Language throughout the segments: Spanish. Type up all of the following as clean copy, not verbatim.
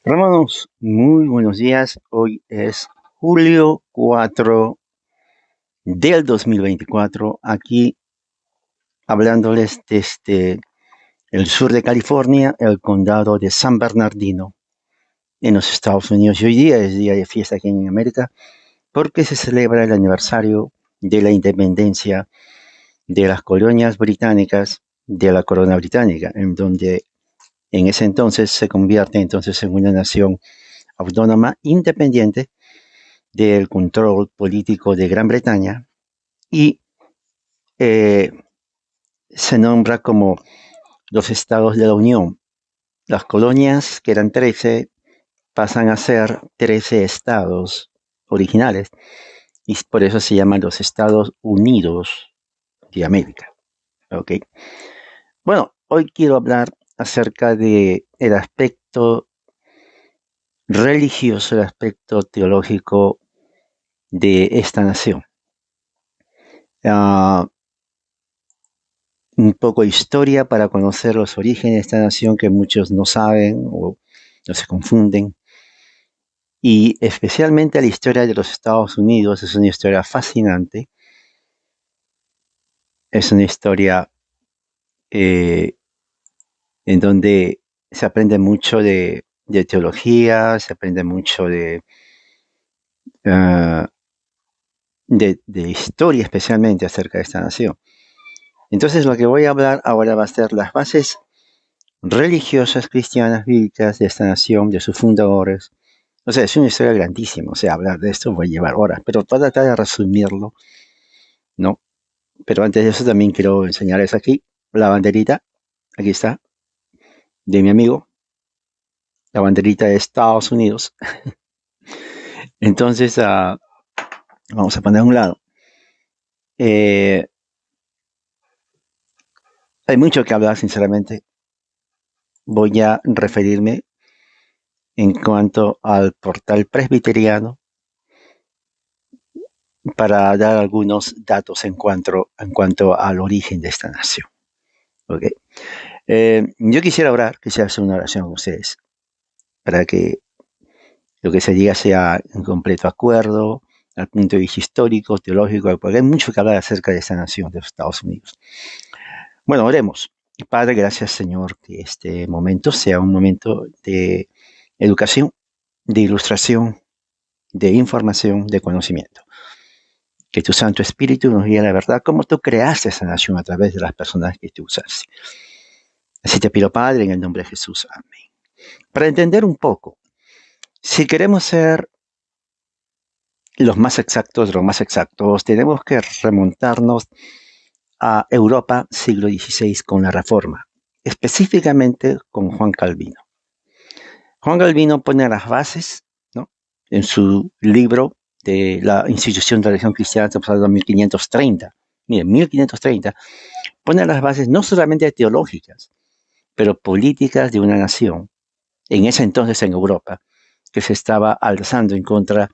Hermanos, muy buenos días. Hoy es julio 4 del 2024. Aquí hablándoles desde el sur de California, el condado de San Bernardino, en los Estados Unidos. Y hoy día es día de fiesta aquí en América porque se celebra el aniversario de la independencia de las colonias británicas de la corona británica, en donde en ese entonces se convierte entonces en una nación autónoma independiente del control político de Gran Bretaña y eh, se nombra como los estados de la Unión. Las colonias, que eran 13, pasan a ser 13 estados originales y por eso se llaman los Estados Unidos de América. ¿Okay? Bueno, hoy quiero hablar acerca de el aspecto religioso, el aspecto teológico de esta nación. Uh, un poco de historia para conocer los orígenes de esta nación que muchos no saben o se confunden. Y especialmente la historia de los Estados Unidos es una historia fascinante. Es una historia eh, en donde se aprende mucho de teología, se aprende mucho uh, de historia especialmente acerca de esta nación. Entonces lo que voy a hablar ahora va a ser las bases religiosas cristianas bíblicas de esta nación, de sus fundadores. O sea, es una historia grandísima. O sea, hablar de esto va a llevar horas, pero voy a tratar de resumirlo, ¿no? Pero antes de eso también quiero enseñarles aquí la banderita. Aquí está, de mi amigo. La banderita de Estados Unidos. Entonces, vamos a poner a un lado. Eh, hay mucho que hablar, sinceramente. Voy a referirme en cuanto al portal presbiteriano para dar algunos datos en cuanto al origen de esta nación. ¿Okay? Yo quisiera hacer una oración con ustedes para que lo que se diga sea en completo acuerdo al punto de vista histórico, teológico, porque hay mucho que hablar acerca de esta nación de los Estados Unidos. Bueno, oremos. Padre, gracias Señor, que este momento sea un momento de educación, de ilustración, de información, de conocimiento. Que tu Santo Espíritu nos guíe a la verdad, como tú creaste esa nación a través de las personas que tú usaste. Así te pido, Padre, en el nombre de Jesús. Amén. Para entender un poco, si queremos ser los más exactos, tenemos que remontarnos a Europa siglo XVI con la Reforma, específicamente con Juan Calvino. Juan Calvino pone las bases, ¿no?, en su libro de la institución de la religión cristiana, estamos hablando de 1530. Miren, 1530 pone las bases no solamente teológicas, pero políticas de una nación, en ese entonces en Europa, que se estaba alzando en contra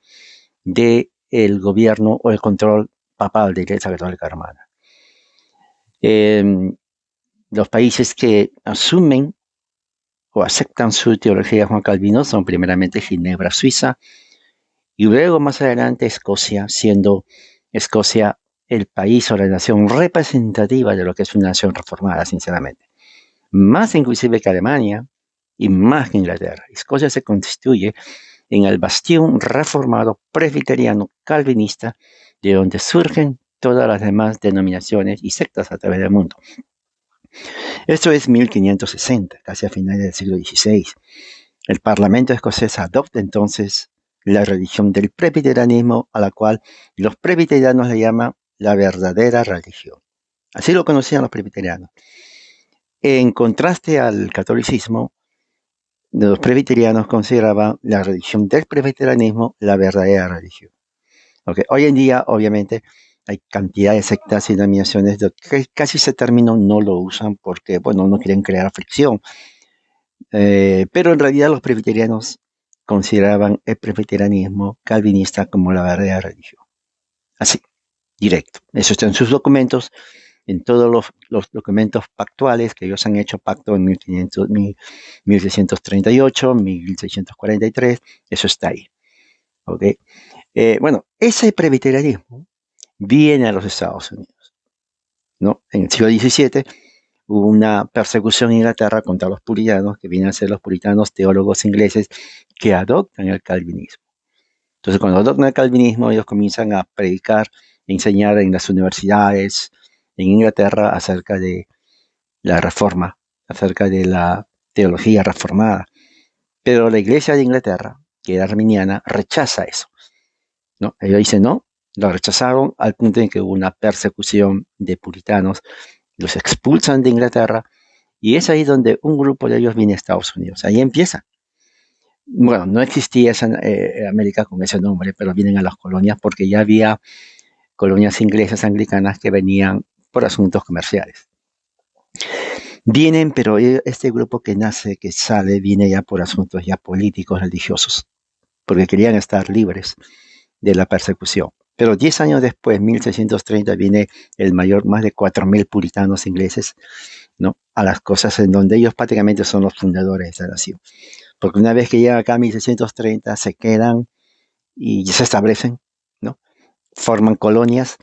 del gobierno o el control papal de la Iglesia Católica Romana. Los países que asumen o aceptan su teología de Juan Calvino son primeramente Ginebra, Suiza, y luego más adelante Escocia, siendo Escocia el país o la nación representativa de lo que es una nación reformada, sinceramente. Más inclusive que Alemania y más que Inglaterra. Escocia se constituye en el bastión reformado presbiteriano calvinista de donde surgen todas las demás denominaciones y sectas a través del mundo. Esto es 1560, casi a finales del siglo XVI. El Parlamento escocés adopta entonces la religión del presbiterianismo, a la cual los presbiterianos le llaman la verdadera religión. Así lo conocían los presbiterianos. En contraste al catolicismo, los presbiterianos consideraban la religión del presbiterianismo la verdadera religión. Okay. Hoy en día, obviamente, hay cantidad de sectas y denominaciones que casi ese término no lo usan porque, bueno, no quieren crear fricción. Pero en realidad los presbiterianos consideraban el presbiterianismo calvinista como la verdadera religión. Así, directo. Eso está en sus documentos en todos los documentos pactuales que ellos han hecho, pacto en 1500, 1638, 1643, eso está ahí. ¿Ok? Bueno, ese presbiterianismo viene a los Estados Unidos, ¿no? En el siglo XVII hubo una persecución en Inglaterra contra los puritanos, que vienen a ser los puritanos teólogos ingleses que adoptan el calvinismo. Entonces, cuando adoptan el calvinismo, ellos comienzan a predicar, enseñar en las universidades en Inglaterra acerca de la reforma, acerca de la teología reformada. Pero la iglesia de Inglaterra, que era arminiana, rechaza eso, ¿no? Ellos dicen no, lo rechazaron al punto en que hubo una persecución de puritanos, los expulsan de Inglaterra y es ahí donde un grupo de ellos viene a Estados Unidos. Ahí empieza. Bueno, no existía esa, América con ese nombre, pero vienen a las colonias porque ya había colonias inglesas anglicanas que venían por asuntos comerciales. Vienen, pero este grupo que nace, que sale, viene ya por asuntos ya políticos, religiosos, porque querían estar libres de la persecución. Pero 10 años después, 1630, viene el mayor, más de 4.000 puritanos ingleses, ¿no? A las cosas en donde ellos prácticamente son los fundadores de esa nación. Porque una vez que llegan acá en 1630, se quedan y se establecen, ¿no? Forman colonias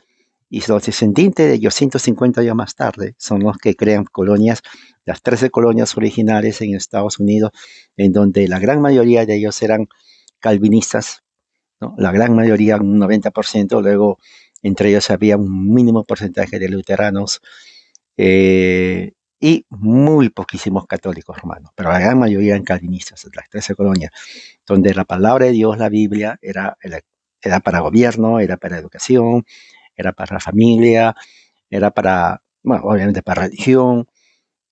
y los descendientes de ellos 150 años más tarde son los que crean colonias, las 13 colonias originales en Estados Unidos, en donde la gran mayoría de ellos eran calvinistas, ¿no? La gran mayoría, un 90%, luego entre ellos había un mínimo porcentaje de luteranos y muy poquísimos católicos romanos, pero la gran mayoría eran calvinistas, las 13 colonias, donde la palabra de Dios, la Biblia, era para gobierno, era para educación, era para la familia, era para, bueno, obviamente para religión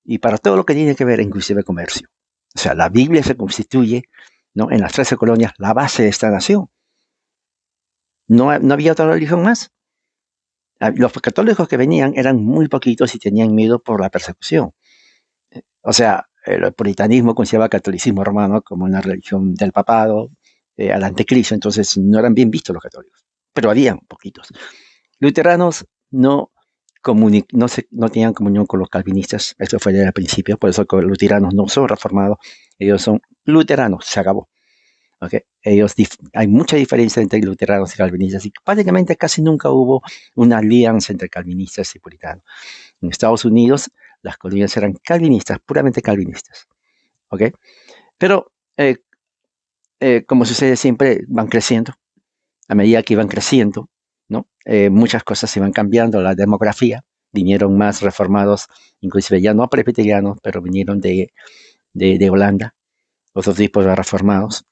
y para todo lo que tiene que ver, inclusive comercio. O sea, la Biblia se constituye, ¿no? En las 13 colonias la base de esta nación. No había otra religión más. Los católicos que venían eran muy poquitos y tenían miedo por la persecución. O sea, el puritanismo consideraba el catolicismo romano como una religión del papado, al anticristo, entonces no eran bien vistos los católicos, pero habían poquitos. Luteranos no tenían comunión con los calvinistas, esto fue desde el principio, por eso los luteranos no son reformados, ellos son luteranos, se acabó. ¿Okay? Hay mucha diferencia entre luteranos y calvinistas y prácticamente casi nunca hubo una alianza entre calvinistas y puritanos. En Estados Unidos las colonias eran calvinistas, puramente calvinistas. ¿Okay? Pero como sucede siempre, van creciendo. A medida que iban creciendo, ¿no? Muchas cosas se iban cambiando, la demografía, vinieron más reformados, inclusive ya no presbiterianos, pero vinieron de Holanda, otros tipos de reformados,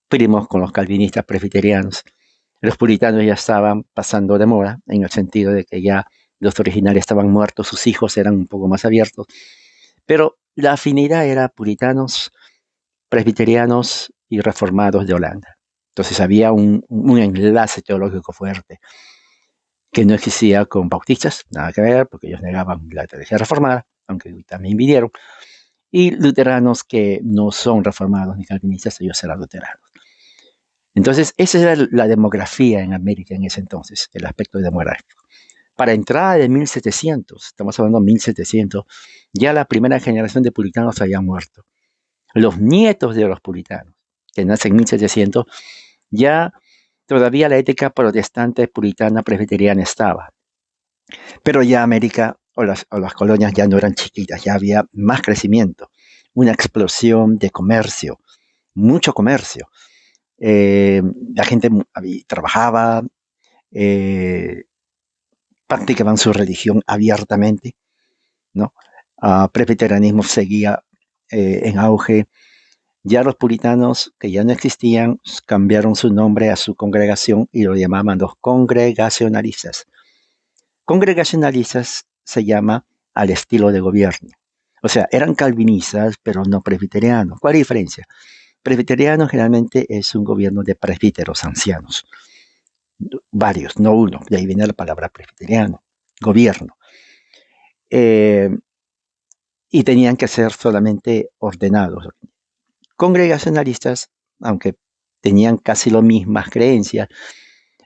primos con los calvinistas presbiterianos. Los puritanos ya estaban pasando de moda, en el sentido de que ya los originales estaban muertos, sus hijos eran un poco más abiertos, pero la afinidad era puritanos, presbiterianos y reformados de Holanda. Entonces había un enlace teológico fuerte que no existía con bautistas, nada que ver, porque ellos negaban la teología reformada, aunque también vinieron, y luteranos que no son reformados ni calvinistas, ellos eran luteranos. Entonces, esa era la demografía en América en ese entonces, el aspecto demográfico. Para entrada de 1700, estamos hablando de 1700, ya la primera generación de puritanos había muerto. Los nietos de los puritanos, que nacen en 1700, ya todavía la ética protestante, puritana, presbiteriana estaba. Pero ya América o las colonias ya no eran chiquitas, ya había más crecimiento, una explosión de comercio, mucho comercio. La gente trabajaba, practicaban su religión abiertamente, ¿no? Presbiterianismo seguía en auge. Ya los puritanos, que ya no existían, cambiaron su nombre a su congregación y lo llamaban los congregacionalistas. Congregacionalistas se llama al estilo de gobierno. O sea, eran calvinistas, pero no presbiterianos. ¿Cuál es la diferencia? Presbiteriano generalmente es un gobierno de presbíteros ancianos. Varios, no uno. De ahí viene la palabra presbiteriano. Gobierno. Y tenían que ser solamente ordenados. Congregacionalistas, aunque tenían casi las mismas creencias,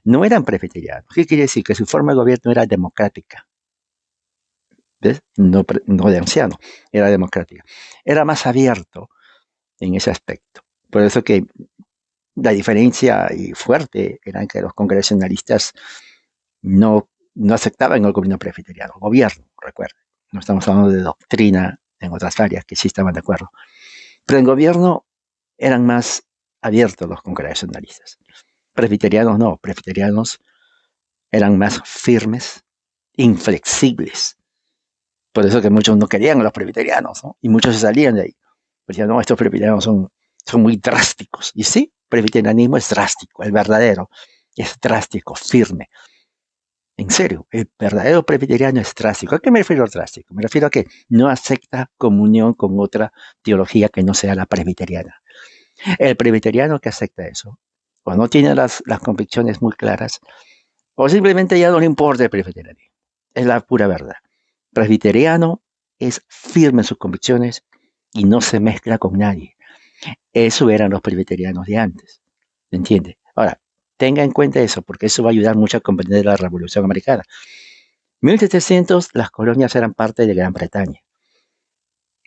no eran presbiterianos. ¿Qué quiere decir? Que su forma de gobierno era democrática. ¿ves? No, no de anciano, era democrática. Era más abierto en ese aspecto. Por eso que la diferencia y fuerte era que los congresionalistas no aceptaban el gobierno presbiteriano, gobierno, recuerden. No estamos hablando de doctrina en otras áreas que sí estaban de acuerdo. Pero en gobierno eran más abiertos los congresionalistas. Presbiterianos no, presbiterianos eran más firmes, inflexibles. Por eso que muchos no querían a los presbiterianos, ¿no? Y muchos se salían de ahí. Decían, no, estos presbiterianos son muy drásticos. Y sí, presbiterianismo es drástico, el verdadero es drástico, firme. En serio, el verdadero presbiteriano es drástico. ¿A qué me refiero al drástico? Me refiero a que no acepta comunión con otra teología que no sea la presbiteriana. El presbiteriano que acepta eso, o no tiene las convicciones muy claras, o simplemente ya no le importa el presbiterianismo. Es la pura verdad. Presbiteriano es firme en sus convicciones y no se mezcla con nadie. Eso eran los presbiterianos de antes. ¿Me entiende? Ahora, tenga en cuenta eso, porque eso va a ayudar mucho a comprender la Revolución Americana. 1700, las colonias eran parte de Gran Bretaña.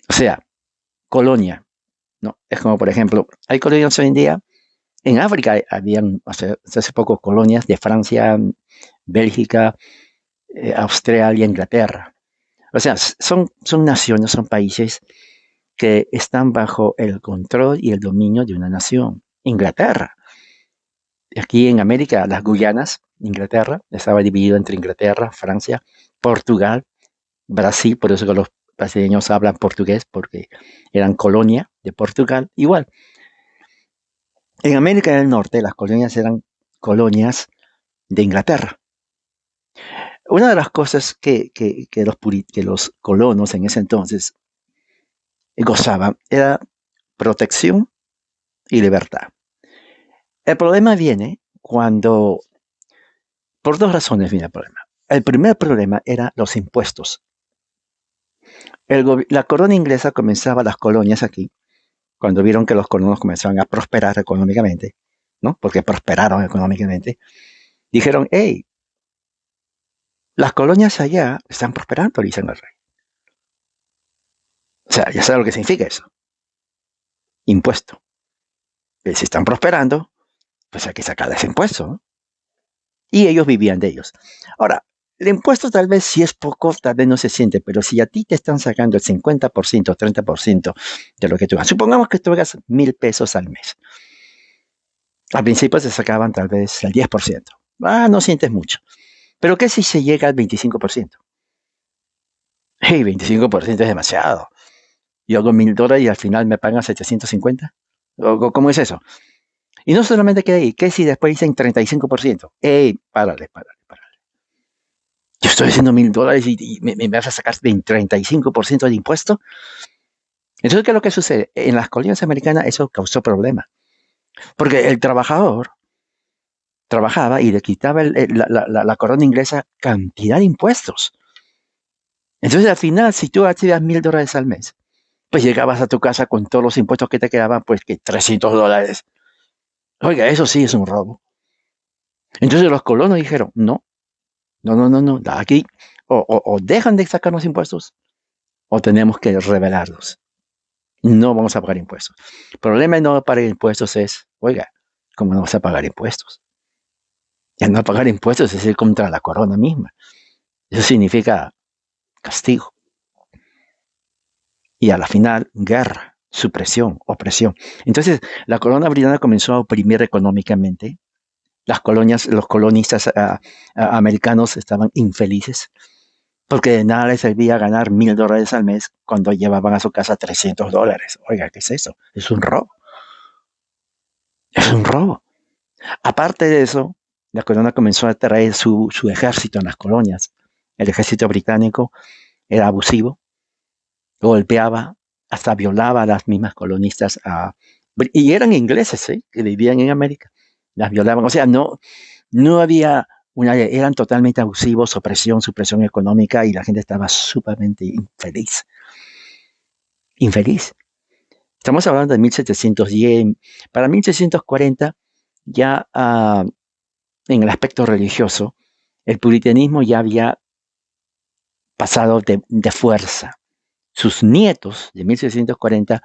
O sea, colonia, ¿no? Es como, por ejemplo, hay colonias hoy en día. En África habían hace poco colonias de Francia, Bélgica, Australia, Inglaterra. O sea, son naciones, son países que están bajo el control y el dominio de una nación. Inglaterra. Aquí en América, las Guyanas, Inglaterra, estaba dividido entre Inglaterra, Francia, Portugal, Brasil, por eso que los brasileños hablan portugués, porque eran colonia de Portugal. Igual, en América del Norte, las colonias eran colonias de Inglaterra. Una de las cosas que los colonos en ese entonces gozaban era protección y libertad. El problema viene cuando, por dos razones viene el problema. El primer problema era los impuestos. La corona inglesa comenzaba las colonias aquí, cuando vieron que los colonos comenzaban a prosperar económicamente, ¿no? Porque prosperaron económicamente, dijeron, hey, las colonias allá están prosperando, dicen el rey. O sea, ya sabe lo que significa eso. Impuesto. Si están prosperando, pues hay que sacarles impuesto, ¿no? Y ellos vivían de ellos. Ahora, el impuesto tal vez si es poco, tal vez no se siente, pero si a ti te están sacando el 50%, 30% de lo que tú ganas, supongamos que tú hagas 1,000 pesos al mes. Al principio se sacaban tal vez el 10%. No sientes mucho. Pero ¿qué si se llega al 25%? Hey, 25% es demasiado. Yo hago $1,000 y al final me pagan 750. ¿Cómo es eso? Y no solamente queda ahí, ¿qué si después dicen 35%? Hey, párale. Yo estoy haciendo $1,000 y me vas a sacar 35% de impuesto. Entonces, ¿qué es lo que sucede? En las colonias americanas eso causó problemas. Porque el trabajador trabajaba y le quitaba la corona inglesa cantidad de impuestos. Entonces, al final, si tú hacías $1,000 al mes, pues llegabas a tu casa con todos los impuestos que te quedaban, pues que $300. Oiga, eso sí es un robo. Entonces los colonos dijeron, no, aquí o dejan de sacar los impuestos o tenemos que revelarlos. No vamos a pagar impuestos. El problema de no pagar impuestos es, oiga, ¿cómo no vas a pagar impuestos? El no pagar impuestos es ir contra la corona misma. Eso significa castigo. Y a la final, guerra, supresión, opresión. Entonces, la corona británica comenzó a oprimir económicamente. Los colonistas americanos estaban infelices porque de nada les servía ganar $1,000 al mes cuando llevaban a su casa $300. Oiga, ¿qué es eso? Es un robo. Es un robo. Aparte de eso, la corona comenzó a traer su ejército en las colonias. El ejército británico era abusivo, golpeaba, hasta violaba a las mismas colonistas. Y eran ingleses, ¿eh? Que vivían en América. Las violaban. O sea, no había eran totalmente abusivos, supresión económica y la gente estaba sumamente infeliz. Estamos hablando de 1710. Para 1740 ya en el aspecto religioso, el puritanismo ya había pasado de fuerza. Sus nietos de 1640,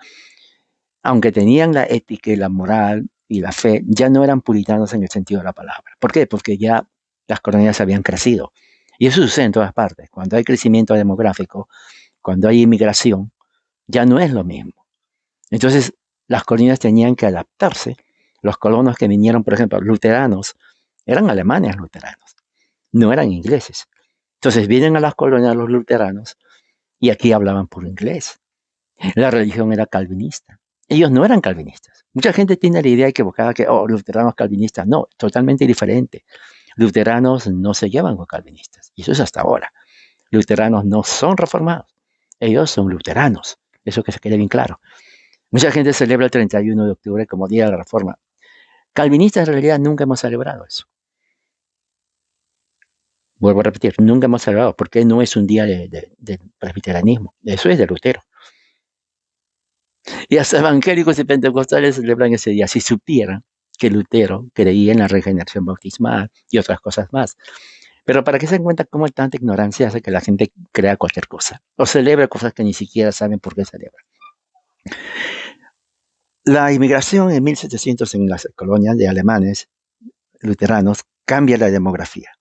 aunque tenían la ética y la moral y la fe, ya no eran puritanos en el sentido de la palabra. ¿Por qué? Porque ya las colonias habían crecido. Y eso sucede en todas partes. Cuando hay crecimiento demográfico, cuando hay inmigración, ya no es lo mismo. Entonces, las colonias tenían que adaptarse. Los colonos que vinieron, por ejemplo, luteranos, eran alemanes luteranos, no eran ingleses. Entonces vienen a las colonias los luteranos y aquí hablaban puro inglés. La religión era calvinista. Ellos no eran calvinistas. Mucha gente tiene la idea equivocada que, oh, luteranos calvinistas. No, totalmente diferente. Luteranos no se llevan con calvinistas. Y eso es hasta ahora. Luteranos no son reformados. Ellos son luteranos. Eso que se quede bien claro. Mucha gente celebra el 31 de octubre como Día de la Reforma. Calvinistas en realidad nunca hemos celebrado eso. Vuelvo a repetir, nunca hemos celebrado porque no es un día de presbiterianismo. Eso es de Lutero. Y hasta evangélicos y pentecostales celebran ese día. Si supieran que Lutero creía en la regeneración bautismal y otras cosas más. Pero para que se den cuenta cómo tanta ignorancia hace que la gente crea cualquier cosa. O celebra cosas que ni siquiera saben por qué celebran. La inmigración en 1700 en las colonias de alemanes luteranos cambia la demografía,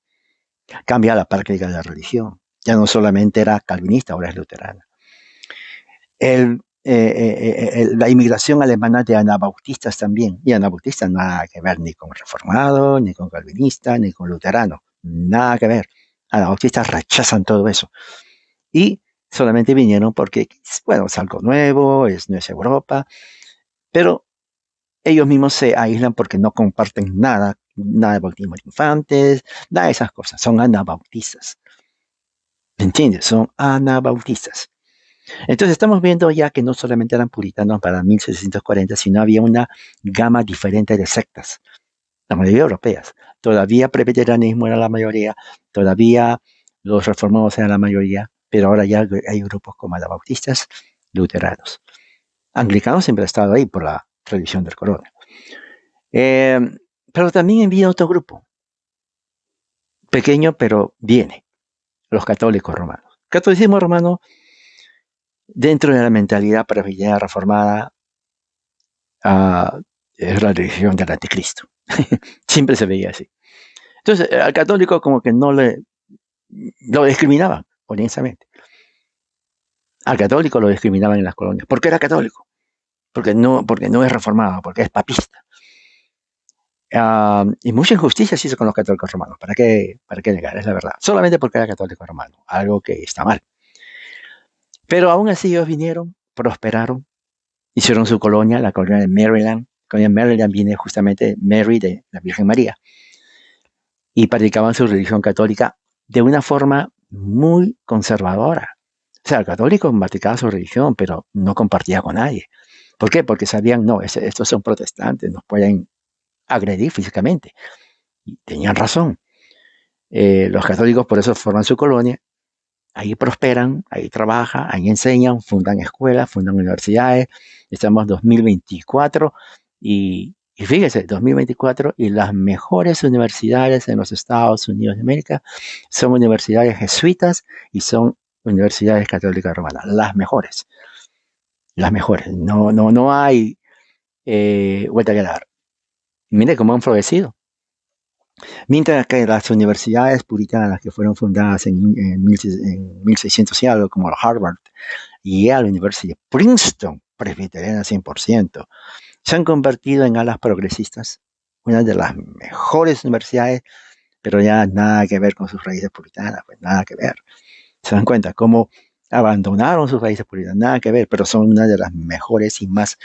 cambia la práctica de la religión. Ya no solamente era calvinista, ahora es luterana. La inmigración alemana de anabautistas también, y anabautistas nada que ver ni con reformado, ni con calvinista, ni con luterano, nada que ver. Anabautistas rechazan todo eso. Y solamente vinieron porque, bueno, es algo nuevo, no es Europa, pero ellos mismos se aíslan porque no comparten nada de bautismo de infantes, nada de esas cosas, son anabautistas. ¿Me entiendes? Son anabautistas. Entonces estamos viendo ya que no solamente eran puritanos para 1640, sino había una gama diferente de sectas, la mayoría europeas. Todavía presbiterianismo era la mayoría, todavía los reformados eran la mayoría, pero ahora ya hay grupos como anabautistas, luteranos. Anglicanos siempre ha estado ahí por la tradición del corona. Pero también viene otro grupo, pequeño pero viene, los católicos romanos. Catolicismo romano, dentro de la mentalidad presbiteriana reformada, es la religión del anticristo. Siempre se veía así. Entonces, al católico como que no lo discriminaban, honestamente. Al católico lo discriminaban en las colonias. ¿Por qué era católico? Porque no es reformado, porque es papista. Y mucha injusticia se hizo con los católicos romanos. ¿Para qué negar? Es la verdad. Solamente porque era católico romano. Algo que está mal. Pero aún así ellos vinieron, prosperaron, hicieron su colonia, la colonia de Maryland. La colonia de Maryland viene justamente Mary de la Virgen María. Y practicaban su religión católica de una forma muy conservadora. O sea, el católico practicaba su religión, pero no compartía con nadie. ¿Por qué? Porque sabían, no, estos son protestantes, nos pueden agredir físicamente. Y tenían razón. Los católicos por eso forman su colonia, ahí prosperan, ahí trabajan, ahí enseñan, fundan escuelas, fundan universidades. Estamos en 2024 y fíjese, 2024 y las mejores universidades en los Estados Unidos de América son universidades jesuitas y son universidades católicas romanas, las mejores. No hay vuelta que dar. Mire cómo han florecido. Mientras que las universidades puritanas que fueron fundadas en 1600 y algo, como Harvard, Yale University, Princeton, presbiteriana 100%, se han convertido en alas progresistas, una de las mejores universidades, pero ya nada que ver con sus raíces puritanas, pues nada que ver. Se dan cuenta cómo abandonaron sus raíces puritanas, nada que ver, pero son una de las mejores y más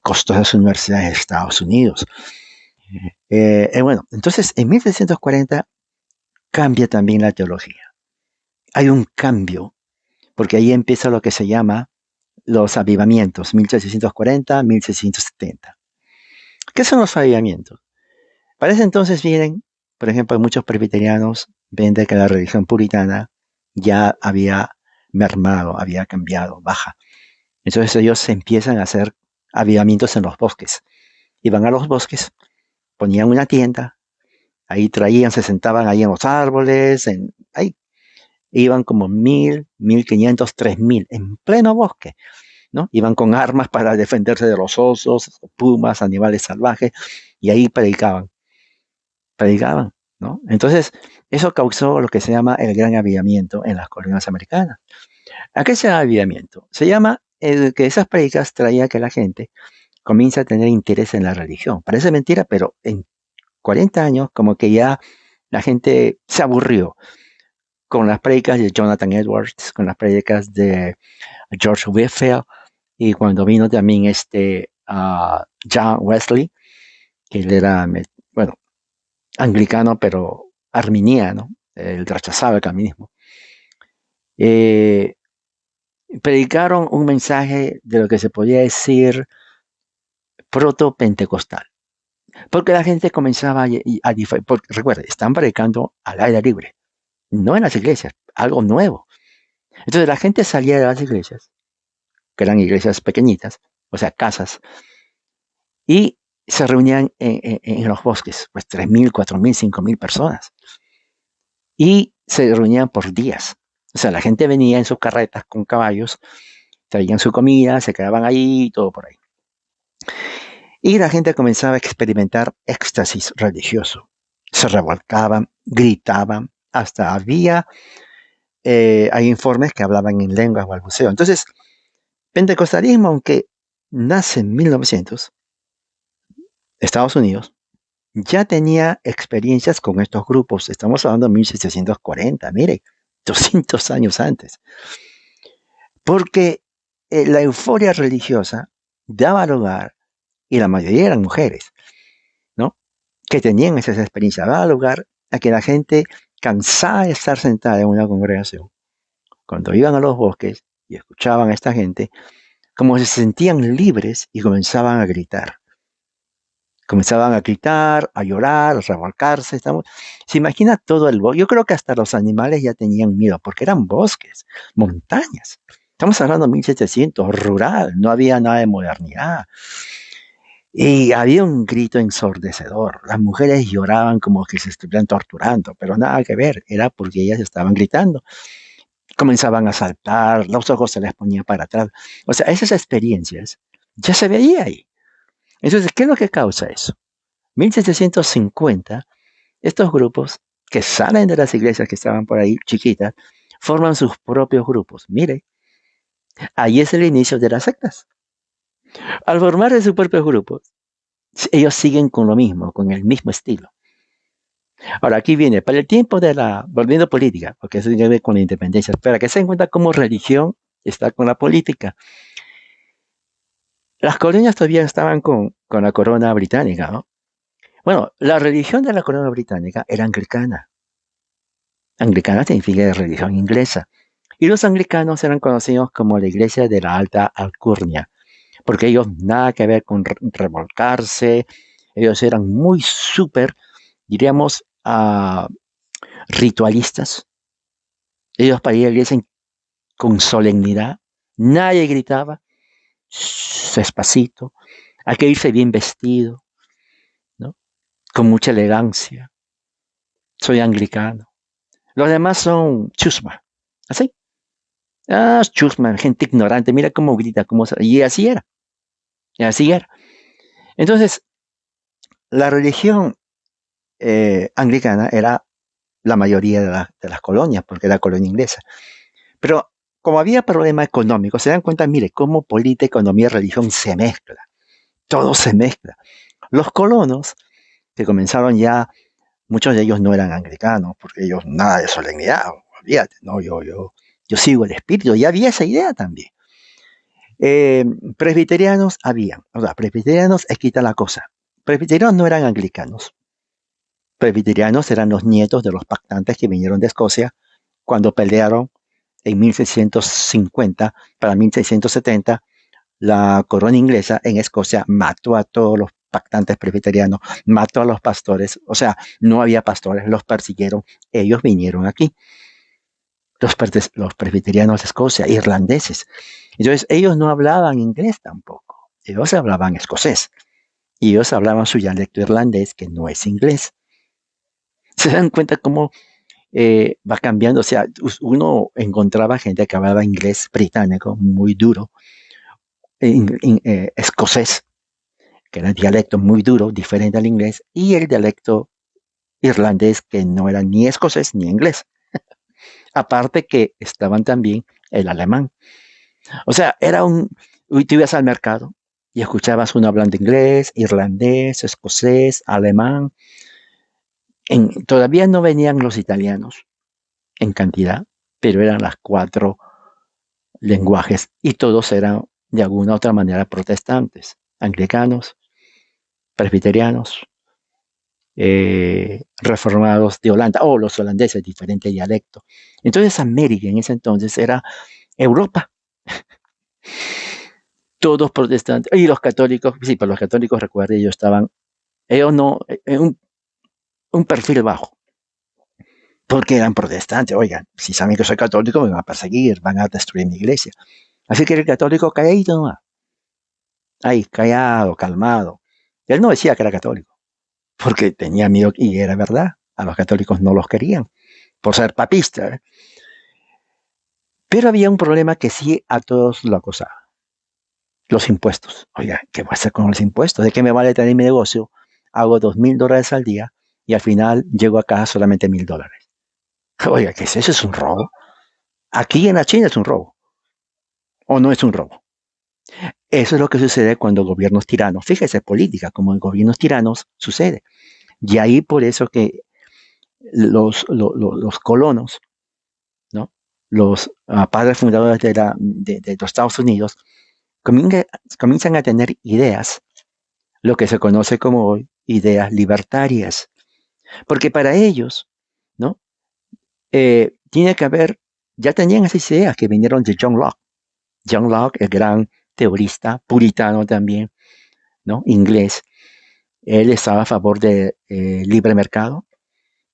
costosas universidades de Estados Unidos. Bueno, entonces en 1640 cambia también la teología. Hay un cambio, porque ahí empieza lo que se llama los avivamientos, 1640, 1670. ¿Qué son los avivamientos? Para ese entonces vienen, por ejemplo, muchos presbiterianos ven que la religión puritana ya había mermado, había cambiado, baja. Entonces ellos empiezan a hacer avivamientos en los bosques. Iban a los bosques, ponían una tienda, ahí traían, se sentaban ahí en los árboles, ahí, Iban como 1.000, 1.500, 3.000 en pleno bosque, ¿no? Iban con armas para defenderse de los osos, pumas, animales salvajes, y ahí predicaban, ¿no? Entonces, eso causó lo que se llama el gran avivamiento en las colonias americanas. ¿A qué se llama avivamiento? Se llama el que esas predicas traía que la gente comienza a tener interés en la religión. Parece mentira, pero en 40 años como que ya la gente se aburrió con las predicas de Jonathan Edwards, con las predicas de George Whitefield, y cuando vino también John Wesley, que él era, bueno, anglicano, pero arminiano, él rechazaba el calvinismo. Eh, Predicaron un mensaje de lo que se podía decir proto-pentecostal, porque la gente comenzaba porque recuerda, están predicando al aire libre, no en las iglesias, algo nuevo. Entonces la gente salía de las iglesias, que eran iglesias pequeñitas, o sea, casas, y se reunían en los bosques, pues 3.000, 4.000, 5.000 personas, y se reunían por días. O sea, la gente venía en sus carretas con caballos, traían su comida, se quedaban ahí y todo por ahí. Y la gente comenzaba a experimentar éxtasis religioso. Se revolcaban, gritaban, hasta hay informes que hablaban en lenguas balbuceo. Entonces, pentecostalismo, aunque nace en 1900, Estados Unidos, ya tenía experiencias con estos grupos. Estamos hablando de 1740, mire, 200 años antes. Porque la euforia religiosa daba lugar, y la mayoría eran mujeres, ¿no? Que tenían esas experiencias, daba lugar a que la gente, cansada de estar sentada en una congregación, cuando iban a los bosques y escuchaban a esta gente, como se sentían libres y comenzaban a gritar. Comenzaban a gritar, a llorar, a revolcarse. Se imagina todo el bosque. Yo creo que hasta los animales ya tenían miedo, porque eran bosques, montañas. Estamos hablando de 1700, rural, no había nada de modernidad. Y había un grito ensordecedor. Las mujeres lloraban como que se estuvieran torturando, pero nada que ver, era porque ellas estaban gritando. Comenzaban a saltar, los ojos se les ponían para atrás. O sea, esas experiencias ya se veía ahí. Entonces, ¿qué es lo que causa eso? 1750, estos grupos que salen de las iglesias que estaban por ahí, chiquitas, forman sus propios grupos. Mire, ahí es el inicio de las sectas. Al formar sus propios grupos, ellos siguen con lo mismo, con el mismo estilo. Ahora, aquí viene, para el tiempo de volviendo a política, porque eso tiene que ver con la independencia, para que se den cuenta cómo religión está con la política. Las colonias todavía estaban con la corona británica, ¿no? Bueno, la religión de la corona británica era anglicana. Anglicana significa religión inglesa. Y los anglicanos eran conocidos como la iglesia de la alta alcurnia, porque ellos nada que ver con revolcarse, ellos eran muy súper, diríamos, ritualistas. Ellos para ir a la iglesia con solemnidad, nadie gritaba, despacito, hay que irse bien vestido, ¿no? Con mucha elegancia. Soy anglicano. Los demás son chusma, así. Ah, chusma, gente ignorante, mira cómo grita, y así era, y así era. Entonces, la religión anglicana era la mayoría de las colonias, porque era colonia inglesa. Pero como había problema económico, se dan cuenta, mire, cómo política, economía y religión se mezcla. Todo se mezcla. Los colonos, que comenzaron ya, muchos de ellos no eran anglicanos, porque ellos nada de solemnidad, olvídate, no, yo sigo el espíritu, y había esa idea también. Presbiterianos habían, o sea, presbiterianos es quita la cosa. Presbiterianos no eran anglicanos. Presbiterianos eran los nietos de los pactantes que vinieron de Escocia cuando pelearon en 1650 para 1670. La corona inglesa en Escocia mató a todos los pactantes presbiterianos, mató a los pastores, o sea, no había pastores, los persiguieron, ellos vinieron aquí. Los presbiterianos de Escocia, irlandeses. Entonces, ellos no hablaban inglés tampoco, ellos hablaban escocés, y ellos hablaban su dialecto irlandés, que no es inglés. Se dan cuenta cómo va cambiando. O sea, uno encontraba gente que hablaba inglés británico muy duro, escocés, que era dialecto muy duro, diferente al inglés, y el dialecto irlandés, que no era ni escocés ni inglés. Aparte que estaban también el alemán. O sea, tú ibas al mercado y escuchabas uno hablando inglés, irlandés, escocés, alemán. Todavía no venían los italianos en cantidad, pero eran las cuatro lenguajes y todos eran de alguna u otra manera protestantes, anglicanos, presbiterianos, reformados de Holanda, o los holandeses, diferente dialecto. Entonces América en ese entonces era Europa, todos protestantes, y los católicos, sí, pero los católicos, recuerden, ellos no, en un perfil bajo, porque eran protestantes. Oigan, si saben que soy católico, me van a perseguir, van a destruir mi iglesia. Así que el católico calladito nomás, ahí, callado, calmado. Él no decía que era católico, porque tenía miedo, y era verdad, a los católicos no los querían, por ser papistas. ¿Eh? Pero había un problema que sí a todos lo acosaba, los impuestos. Oiga, ¿qué voy a hacer con los impuestos? ¿De qué me vale tener mi negocio? Hago $2,000 al día y al final llego acá solamente $1,000. Oiga, ¿qué es eso? ¿Es un robo? Aquí en la China es un robo, o no es un robo. Eso es lo que sucede cuando gobiernos tiranos, fíjese, política, como en gobiernos tiranos sucede. Y ahí por eso que los colonos, ¿no? Los padres fundadores de los Estados Unidos, comienzan a tener ideas, lo que se conoce como hoy ideas libertarias. Porque para ellos, ¿no? Tiene que haber, ya tenían esas ideas que vinieron de John Locke. John Locke, el gran teorista, puritano también, ¿no? Inglés. Él estaba a favor del libre mercado,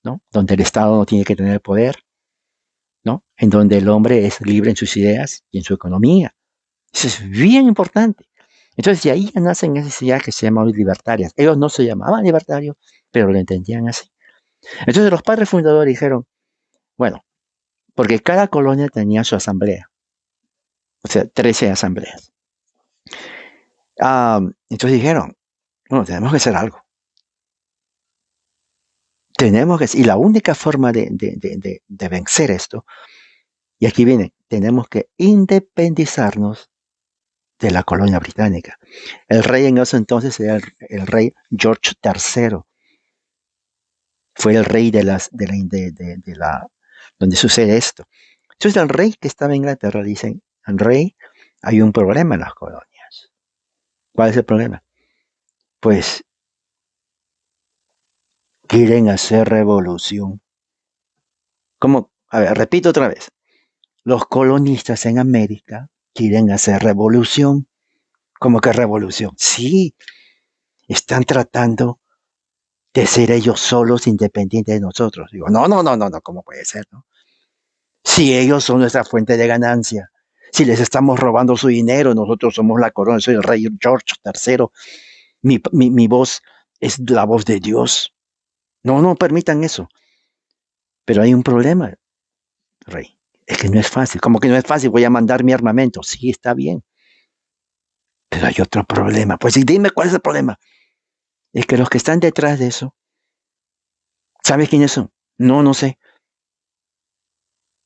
¿no? Donde el Estado no tiene que tener poder, ¿no? En donde el hombre es libre en sus ideas y en su economía. Eso es bien importante. Entonces, de ahí nacen esas ideas que se llaman libertarias. Ellos no se llamaban libertarios, pero lo entendían así. Entonces, los padres fundadores dijeron, bueno, porque cada colonia tenía su asamblea, o sea, 13 asambleas. Entonces dijeron, bueno, tenemos que hacer algo. Y la única forma de vencer esto, y aquí viene, tenemos que independizarnos de la colonia británica. El rey en ese entonces era el rey George III. Fue el rey donde sucede esto. Entonces el rey que estaba en Inglaterra dicen, el rey, hay un problema en las colonias. ¿Cuál es el problema? Pues quieren hacer revolución. ¿Cómo? A ver, repito otra vez. Los colonistas en América quieren hacer revolución. ¿Cómo que revolución? Sí, están tratando de ser ellos solos, independientes de nosotros. Digo, no, ¿cómo puede ser? ¿No? Si ellos son nuestra fuente de ganancia, si les estamos robando su dinero, nosotros somos la corona, soy el rey George III, mi voz es la voz de Dios. No permitan eso. Pero hay un problema, rey. Es que no es fácil. Como que no es fácil, voy a mandar mi armamento. Sí, está bien. Pero hay otro problema. Pues dime cuál es el problema. Es que los que están detrás de eso, ¿sabes quiénes son? No sé.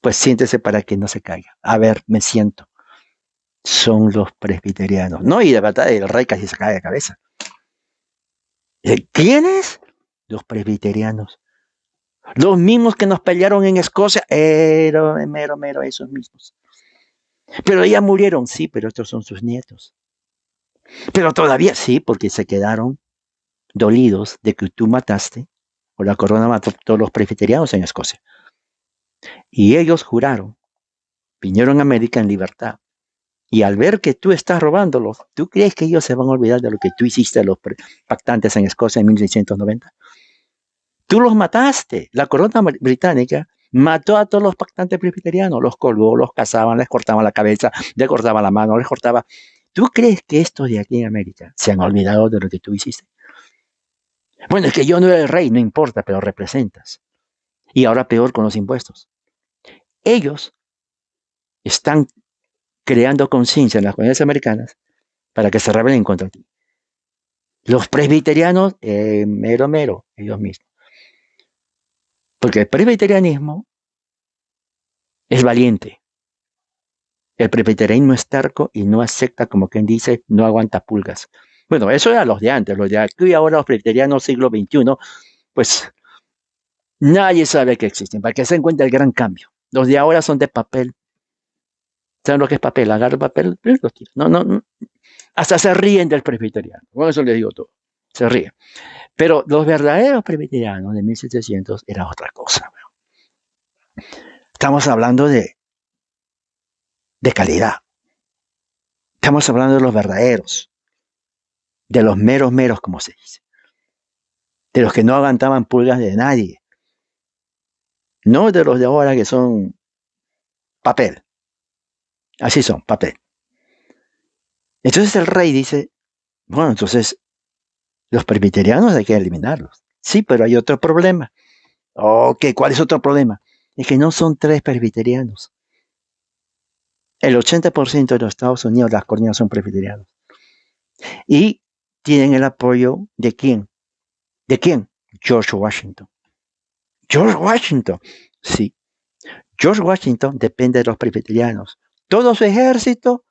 Pues siéntese para que no se caiga. A ver, me siento. Son los presbiterianos. No, y de verdad el rey casi se cae de cabeza. ¿Quiénes? Los presbiterianos. Los mismos que nos pelearon en Escocia. Mero, esos mismos. Pero ya murieron, sí, pero estos son sus nietos. Pero todavía sí, porque se quedaron dolidos de que tú mataste, o la corona mató a todos los presbiterianos en Escocia. Y ellos juraron, vinieron a América en libertad. Y al ver que tú estás robándolos, ¿tú crees que ellos se van a olvidar de lo que tú hiciste a los pactantes en Escocia en 1690? Tú los mataste. La corona británica mató a todos los pactantes presbiterianos, los colgó, los cazaban, les cortaban la cabeza, les cortaban la mano, les cortaba. ¿Tú crees que estos de aquí en América se han olvidado de lo que tú hiciste? Bueno, es que yo no era el rey, no importa, pero representas. Y ahora peor con los impuestos. Ellos están creando conciencia en las comunidades americanas para que se rebelen contra ti. Los presbiterianos, mero, ellos mismos. Porque el presbiterianismo es valiente. El presbiterianismo es terco y no acepta, como quien dice, no aguanta pulgas. Bueno, eso era los de antes, los de aquí ahora, los presbiterianos siglo XXI, pues nadie sabe que existen, para que se den cuenta el gran cambio. Los de ahora son de papel. ¿Saben lo que es papel? Agarra el papel, los tira. No. Hasta se ríen del presbiteriano. Bueno, eso les digo todo. Se ríen. Pero los verdaderos presbiterianos de 1700 era otra cosa. Estamos hablando de calidad. Estamos hablando de los verdaderos. De los meros, como se dice. De los que no aguantaban pulgas de nadie. No de los de ahora que son papel. Así son, papel. Entonces el rey dice, bueno, entonces los presbiterianos hay que eliminarlos. Sí, pero hay otro problema. Ok, ¿cuál es otro problema? Es que no son 3 presbiterianos. El 80% de los Estados Unidos, las colonias son presbiterianos. Y tienen el apoyo de ¿quién? ¿De quién? George Washington. George Washington. Sí. George Washington depende de los presbiterianos. Todo su ejército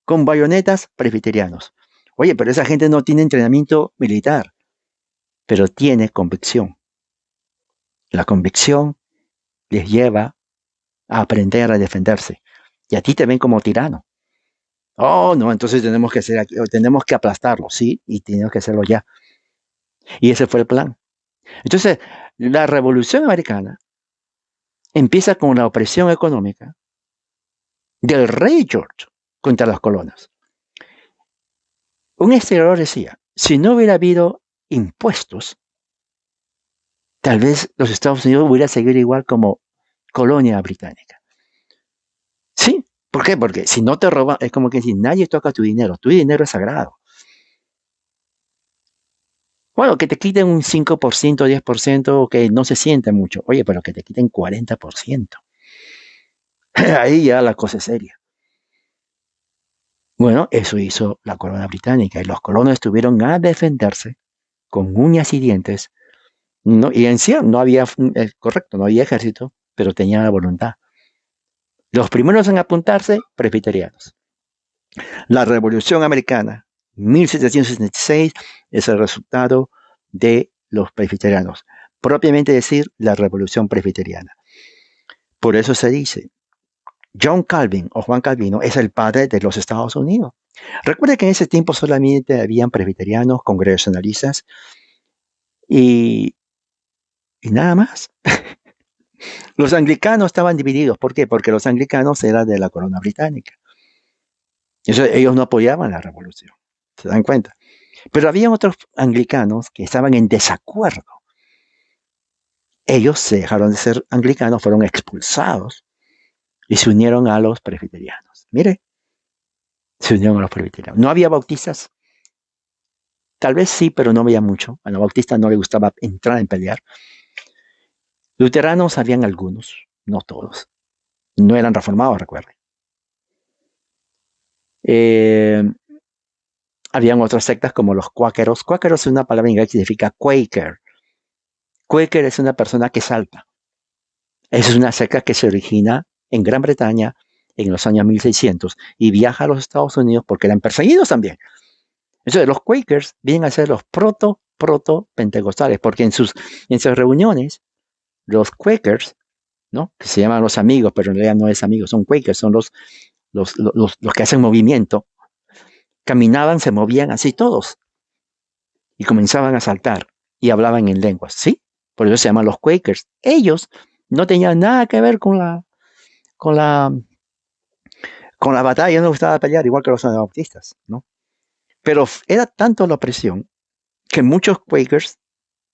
con bayonetas presbiterianos. Oye, pero esa gente no tiene entrenamiento militar, pero tiene convicción. La convicción les lleva a aprender a defenderse. Y a ti te ven como tirano. Oh, no, entonces tenemos que aplastarlo, sí, y tenemos que hacerlo ya. Y ese fue el plan. Entonces, la Revolución Americana empieza con la opresión económica del rey George contra los colonos. Un historiador decía, si no hubiera habido impuestos, tal vez los Estados Unidos hubieran seguido igual como colonia británica. Sí, ¿por qué? Porque si no te roban, es como que si nadie toca tu dinero es sagrado. Bueno, que te quiten un 5%, 10%, que no se siente mucho. Oye, pero que te quiten 40%. Ahí ya la cosa es seria. Bueno, eso hizo la corona británica y los colonos tuvieron a defenderse con uñas y dientes. No, y en sí no había, correcto, no había ejército, pero tenían la voluntad. Los primeros en apuntarse, presbiterianos. La Revolución Americana, 1776, es el resultado de los presbiterianos. Propiamente decir, la Revolución Presbiteriana. Por eso se dice, John Calvin o Juan Calvino es el padre de los Estados Unidos. Recuerda que en ese tiempo solamente habían presbiterianos, congregacionalistas y nada más. Los anglicanos estaban divididos. ¿Por qué? Porque los anglicanos eran de la corona británica. Ellos no apoyaban la revolución. ¿Se dan cuenta? Pero había otros anglicanos que estaban en desacuerdo. Ellos se dejaron de ser anglicanos, fueron expulsados y se unieron a los presbiterianos. Mire, se unieron a los presbiterianos. No había bautistas. Tal vez sí, pero no había mucho. A los bautistas no les gustaba entrar en pelear. Luteranos habían algunos, no todos. No eran reformados, recuerden. Habían otras sectas como los cuáqueros. Cuáqueros es una palabra en inglés que significa Quaker. Quaker es una persona que salta. Esa es una secta que se origina en Gran Bretaña en los años 1600 y viaja a los Estados Unidos porque eran perseguidos también. Entonces, los Quakers vienen a ser los proto-pentecostales, porque en sus reuniones, los Quakers, ¿no? Que se llaman los amigos, pero en realidad no es amigos, son Quakers, son los que hacen movimiento, caminaban, se movían así todos y comenzaban a saltar y hablaban en lenguas, ¿sí? Por eso se llaman los Quakers. Ellos no tenían nada que ver con la batalla, no les gustaba pelear, igual que los anabaptistas, ¿no? Pero era tanto la opresión que muchos Quakers,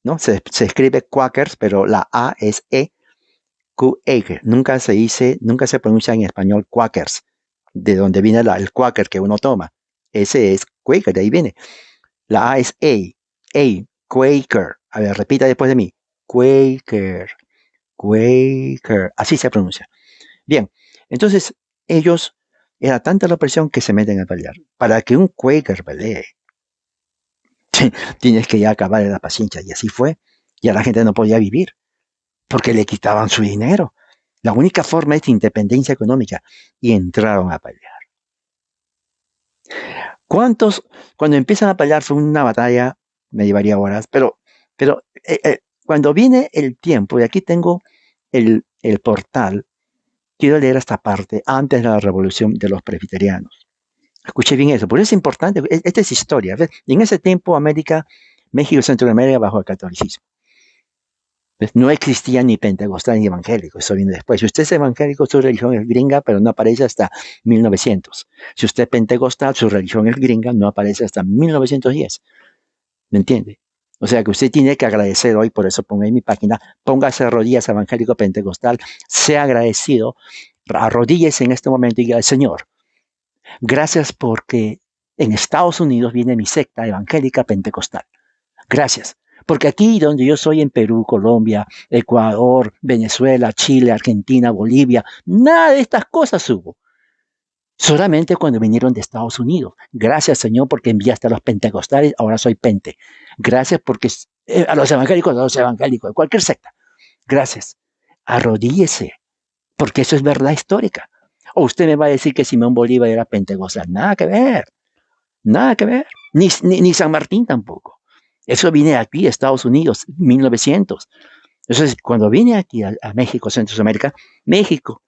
¿no? Se escribe Quakers, pero la A es E-Q-Aker. Nunca se pronuncia en español Quakers, de donde viene el Quaker que uno toma. Ese es Quaker, de ahí viene. La A es Quaker. A ver, repita después de mí. Quaker. Quaker, así se pronuncia. Bien, entonces ellos, era tanta la presión que se meten a pelear. Para que un Quaker pelee, tienes que ya acabar la paciencia. Y así fue. Ya la gente no podía vivir porque le quitaban su dinero. La única forma es independencia económica. Y entraron a pelear. ¿Cuántos, cuando empiezan a pelear, fue una batalla, me llevaría horas, pero cuando viene el tiempo, y aquí tengo el portal, quiero leer esta parte antes de la revolución de los presbiterianos. Escuché bien eso, por eso es importante, esta es historia. ¿Ves? Y en ese tiempo, América, México y Centroamérica bajo el catolicismo. ¿Ves? No existía ni pentecostal ni evangélico, eso viene después. Si usted es evangélico, su religión es gringa, pero no aparece hasta 1900. Si usted es pentecostal, su religión es gringa, no aparece hasta 1910. ¿Me entiende? O sea que usted tiene que agradecer hoy, por eso pongo en mi página, póngase rodillas evangélico pentecostal, sea agradecido, arrodíllese en este momento y diga, Señor, gracias porque en Estados Unidos viene mi secta evangélica pentecostal. Gracias. Porque aquí donde yo soy en Perú, Colombia, Ecuador, Venezuela, Chile, Argentina, Bolivia, nada de estas cosas hubo. Solamente cuando vinieron de Estados Unidos. Gracias, Señor, porque enviaste a los pentecostales, ahora soy pente. Gracias porque a los evangélicos, cualquier secta. Gracias. Arrodíllese, porque eso es verdad histórica. O usted me va a decir que Simón Bolívar era pentecostal. Nada que ver. Nada que ver. Ni San Martín tampoco. Eso viene aquí, Estados Unidos, 1900. Entonces, cuando vine aquí a México, Centroamérica, México,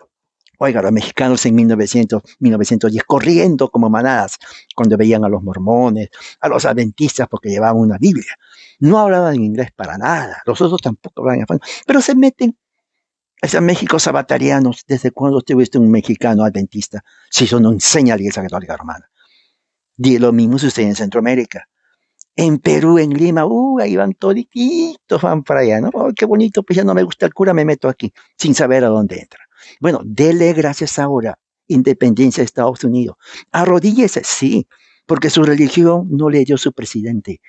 oiga, los mexicanos en 1900, 1910, corriendo como manadas, cuando veían a los mormones, a los adventistas, porque llevaban una Biblia. No hablaban inglés para nada, los otros tampoco hablaban español, pero se meten. Esos México sabatarianos, ¿desde cuándo usted viste un mexicano adventista? Si eso no enseña la Iglesia Católica Romana. Y lo mismo sucede en Centroamérica. En Perú, en Lima, ahí van toditos, van para allá, ¿no? Oh, qué bonito, pues ya no me gusta el cura, me meto aquí, sin saber a dónde entra. Bueno, dele gracias ahora, independencia de Estados Unidos. Arrodíllese, sí, porque su religión no le dio su presidente.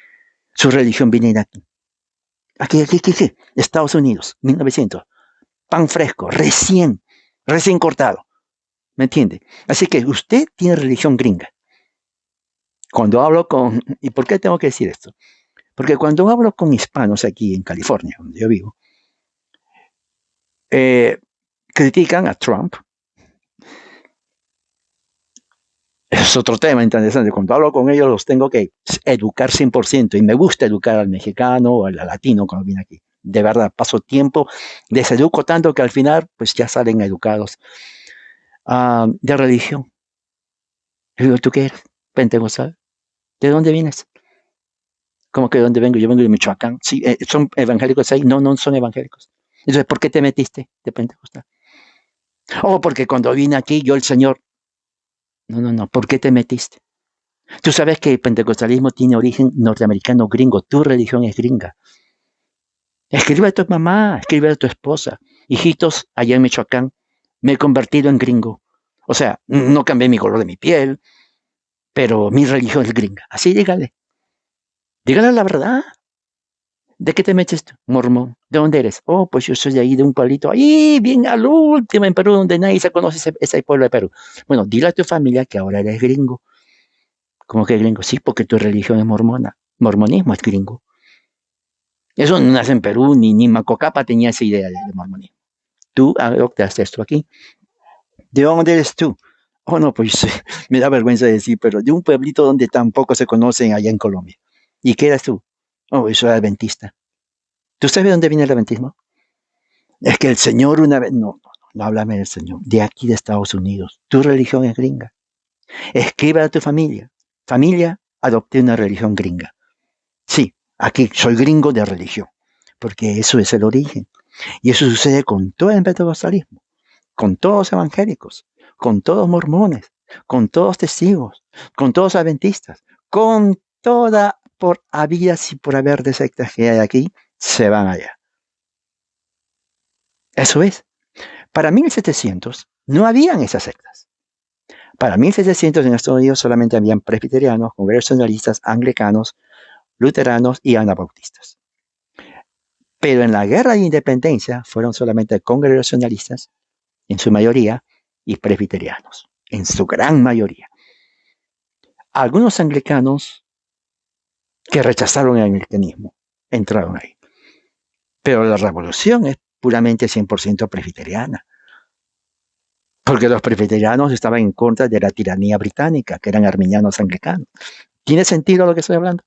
Su religión viene de aquí. Aquí, Estados Unidos, 1900. Pan fresco, recién cortado. ¿Me entiende? Así que usted tiene religión gringa. Cuando hablo con... ¿Y por qué tengo que decir esto? Porque cuando hablo con hispanos aquí en California, donde yo vivo, critican a Trump. Es otro tema interesante. Cuando hablo con ellos los tengo que educar 100% y me gusta educar al mexicano o al latino cuando viene aquí. De verdad, paso tiempo, les educo tanto que al final pues ya salen educados. De religión. Yo digo, ¿tú qué eres? Pentecostal. ¿De dónde vienes? ¿Cómo que de dónde vengo? Yo vengo de Michoacán. Sí, ¿son evangélicos ahí? No, no son evangélicos. Entonces, ¿por qué te metiste de Pentecostal? Oh, porque cuando vine aquí, yo el Señor. No, ¿por qué te metiste? Tú sabes que el pentecostalismo tiene origen norteamericano gringo. Tu religión es gringa. Escribe a tu mamá, escribe a tu esposa. Hijitos, allá en Michoacán, me he convertido en gringo. O sea, no cambié mi color de mi piel, pero mi religión es gringa. Así dígale. Dígale la verdad. ¿De qué te metes tú? Mormón. ¿De dónde eres? Oh, pues yo soy de ahí, de un pueblito. Ahí, bien al último en Perú, donde nadie se conoce ese pueblo de Perú. Bueno, dile a tu familia que ahora eres gringo. ¿Cómo que gringo? Sí, porque tu religión es mormona. Mormonismo es gringo. Eso no nace en Perú, ni Macocapa tenía esa idea de mormonismo. Tú adoptaste esto aquí. ¿De dónde eres tú? Oh, no, pues me da vergüenza decir, pero de un pueblito donde tampoco se conocen allá en Colombia. ¿Y qué eres tú? Oh, yo soy adventista. ¿Tú sabes de dónde viene el adventismo? Es que el Señor una vez... No, háblame del Señor. De aquí de Estados Unidos. Tu religión es gringa. Escribe a tu familia. Familia, adopté una religión gringa. Sí, aquí soy gringo de religión. Porque eso es el origen. Y eso sucede con todo el pentecostalismo. Con todos los evangélicos. Con todos mormones. Con todos testigos. Con todos adventistas. Con toda por habidas y por haber de sectas que hay aquí, se van allá. Eso es. Para 1700 no habían esas sectas. Para 1700 en Estados Unidos solamente habían presbiterianos, congregacionalistas, anglicanos, luteranos y anabautistas. Pero en la guerra de independencia fueron solamente congregacionalistas, en su mayoría, y presbiterianos, en su gran mayoría. Algunos anglicanos que rechazaron el anglicanismo entraron ahí. Pero la revolución es puramente 100% presbiteriana. Porque los presbiterianos estaban en contra de la tiranía británica, que eran arminianos anglicanos. ¿Tiene sentido lo que estoy hablando?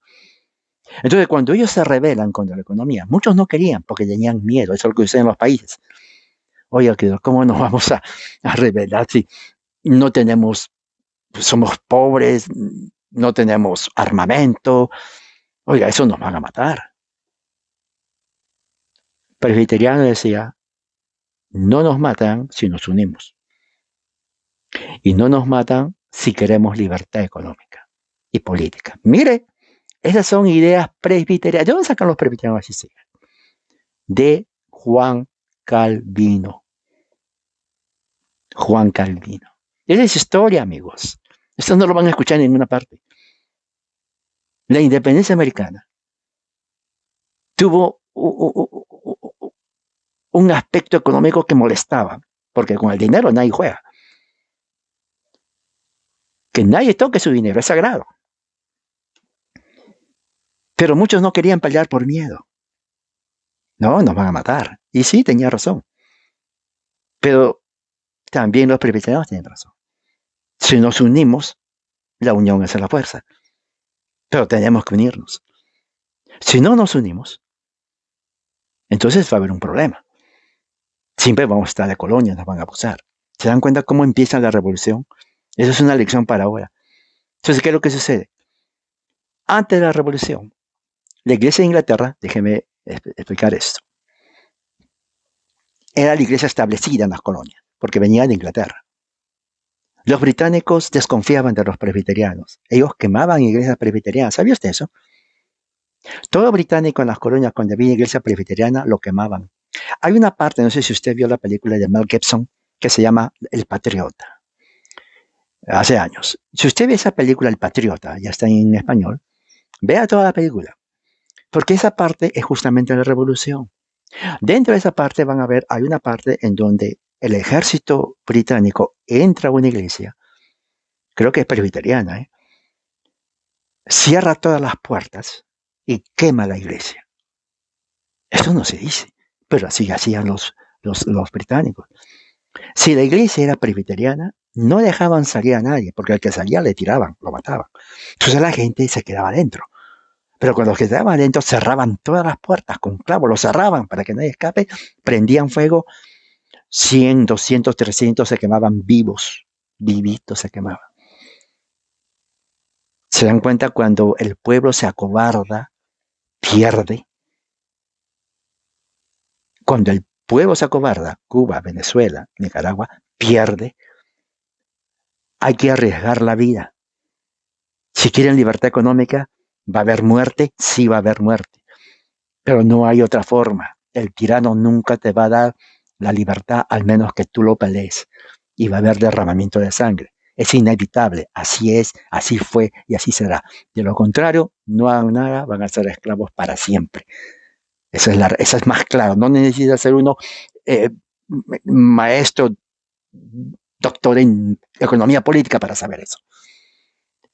Entonces, cuando ellos se rebelan contra la economía, muchos no querían porque tenían miedo. Eso es lo que sucede en los países. Oye, ¿cómo nos vamos a rebelar si no tenemos, somos pobres, no tenemos armamento? Oiga, eso nos van a matar. Presbiteriano decía, no nos matan si nos unimos. Y no nos matan si queremos libertad económica y política. Mire, esas son ideas presbiterianas. ¿De dónde sacan los presbiterianos así? De Juan Calvino. Juan Calvino. Esa es historia, amigos. Esto no lo van a escuchar en ninguna parte. La independencia americana tuvo un aspecto económico que molestaba, porque con el dinero nadie juega. Que nadie toque su dinero, es sagrado. Pero muchos no querían pelear por miedo. No, nos van a matar. Y sí, tenía razón. Pero también los presbiterianos tienen razón. Si nos unimos, la unión es la fuerza. Pero tenemos que unirnos. Si no nos unimos, entonces va a haber un problema. Siempre vamos a estar de colonia, nos van a abusar. ¿Se dan cuenta cómo empieza la revolución? Eso es una lección para ahora. Entonces, ¿qué es lo que sucede? Antes de la revolución, la iglesia de Inglaterra, déjeme explicar esto, era la iglesia establecida en las colonias, porque venía de Inglaterra. Los británicos desconfiaban de los presbiterianos. Ellos quemaban iglesias presbiterianas. ¿Sabía usted eso? Todo británico en las colonias, cuando había iglesia presbiteriana, lo quemaban. Hay una parte, no sé si usted vio la película de Mel Gibson, que se llama El Patriota. Hace años. Si usted ve esa película, El Patriota, ya está en español, vea toda la película. Porque esa parte es justamente la revolución. Dentro de esa parte van a ver, hay una parte en donde el ejército británico entra a una iglesia, creo que es presbiteriana, cierra todas las puertas y quema la iglesia. Eso no se dice, pero así hacían los británicos. Si la iglesia era presbiteriana, no dejaban salir a nadie, porque al que salía le tiraban, lo mataban. Entonces la gente se quedaba adentro. Pero cuando los que estaban adentro cerraban todas las puertas con clavos, lo cerraban para que nadie escape, prendían fuego, 100, 200, 300 se quemaban vivos, vivitos se quemaban. Se dan cuenta cuando el pueblo se acobarda, pierde. Cuando el pueblo se acobarda, Cuba, Venezuela, Nicaragua, pierde. Hay que arriesgar la vida. Si quieren libertad económica, ¿va a haber muerte? Sí va a haber muerte. Pero no hay otra forma. El tirano nunca te va a dar la libertad al menos que tú lo pelees. Y va a haber derramamiento de sangre. Es inevitable. Así es, así fue y así será. De lo contrario, no hagan nada, van a ser esclavos para siempre. Esa es más claro. No necesita ser uno maestro, doctor en economía política para saber eso.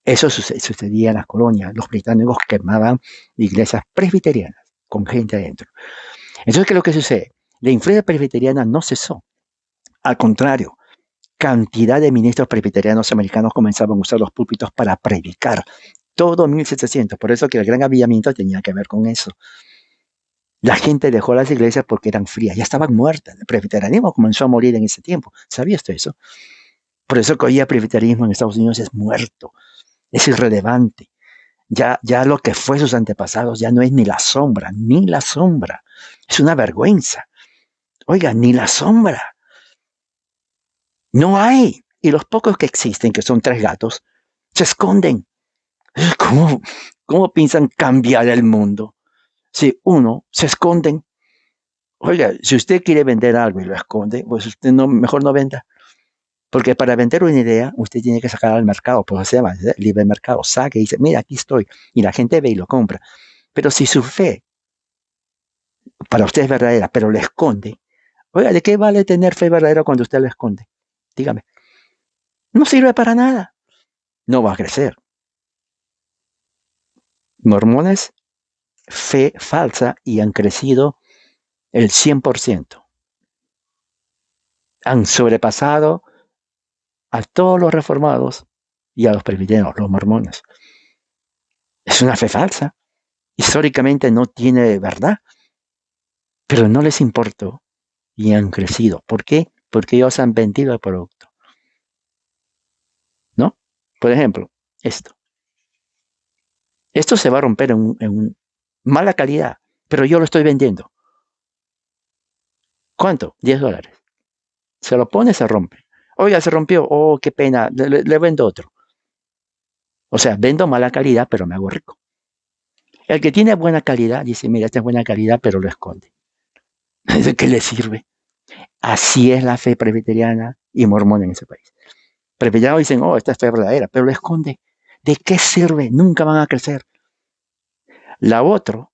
Eso sucedía en las colonias. Los británicos quemaban iglesias presbiterianas con gente adentro. Entonces, ¿qué es lo que sucede? La influencia presbiteriana no cesó. Al contrario, cantidad de ministros presbiterianos americanos comenzaban a usar los púlpitos para predicar. Todo 1700. Por eso que el gran avivamiento tenía que ver con eso. La gente dejó las iglesias porque eran frías, ya estaban muertas. El presbiterianismo comenzó a morir en ese tiempo. ¿Sabía usted eso? Por eso que hoy el presbiterianismo en Estados Unidos es muerto, es irrelevante. Ya lo que fue sus antepasados ya no es ni la sombra, ni la sombra. Es una vergüenza. Oiga, ni la sombra. No hay. Y los pocos que existen, que son 3 gatos, se esconden. ¿Cómo piensan cambiar el mundo? Si uno se esconden. Oiga, si usted quiere vender algo y lo esconde, pues usted mejor no venda. Porque para vender una idea, usted tiene que sacar al mercado, pues se llama libre mercado, saque y dice, mira, aquí estoy. Y la gente ve y lo compra. Pero si su fe para usted es verdadera, pero la esconde. Oiga, ¿de qué vale tener fe verdadera cuando usted la esconde? Dígame. No sirve para nada. No va a crecer. Mormones, fe falsa y han crecido el 100%. Han sobrepasado a todos los reformados y a los presbiterianos, los mormones. Es una fe falsa. Históricamente no tiene verdad, pero no les importó y han crecido. ¿Por qué? Porque ellos han vendido el producto, ¿no? Por ejemplo, esto. Esto se va a romper en mala calidad, pero yo lo estoy vendiendo. ¿Cuánto? $10. Se lo pone, se rompe. Oiga, se rompió. Oh, qué pena. Le vendo otro. O sea, vendo mala calidad, pero me hago rico. El que tiene buena calidad dice, mira, esta es buena calidad, pero lo esconde. ¿De qué le sirve? Así es la fe presbiteriana y mormona en ese país. Presbiterianos dicen, oh, esta es fe verdadera, pero lo esconde. ¿De qué sirve? Nunca van a crecer. La otra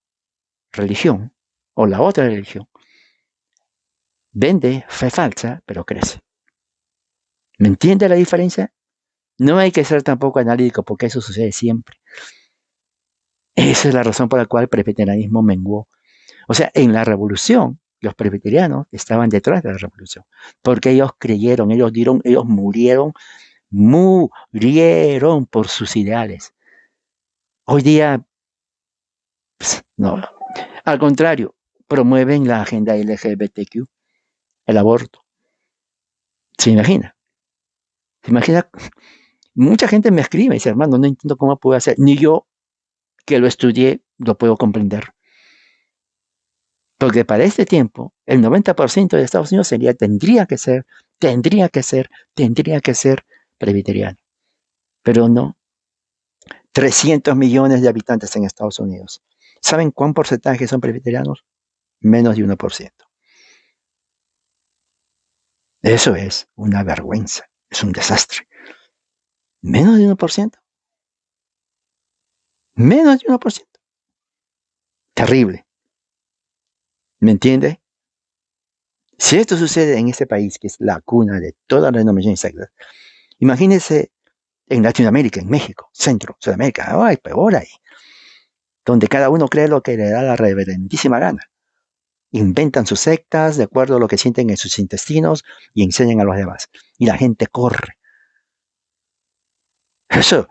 religión, o la otra religión, vende fe falsa, pero crece. ¿Me entiende la diferencia? No hay que ser tampoco analítico, porque eso sucede siempre. Esa es la razón por la cual el presbiterianismo menguó. O sea, en la revolución, los presbiterianos estaban detrás de la revolución, porque ellos creyeron, ellos murieron por sus ideales. Hoy día, no, al contrario, promueven la agenda LGBTQ, el aborto. ¿Se imagina? ¿Se imagina? Mucha gente me escribe y dice, hermano, no entiendo cómo puedo hacer, ni yo que lo estudié lo puedo comprender. Porque para este tiempo, el 90% de Estados Unidos tendría que ser presbiteriano. Pero no. 300 millones de habitantes en Estados Unidos. ¿Saben cuán porcentaje son presbiterianos? Menos de 1%. Eso es una vergüenza. Es un desastre. Menos de 1%. Menos de 1%. Terrible. ¿Me entiende? Si esto sucede en este país, que es la cuna de todas las denominaciones sectas, imagínense en Latinoamérica, en México, Centro, Sudamérica, ay, peor ahí, donde cada uno cree lo que le da la reverendísima gana. Inventan sus sectas de acuerdo a lo que sienten en sus intestinos y enseñan a los demás. Y la gente corre. Eso,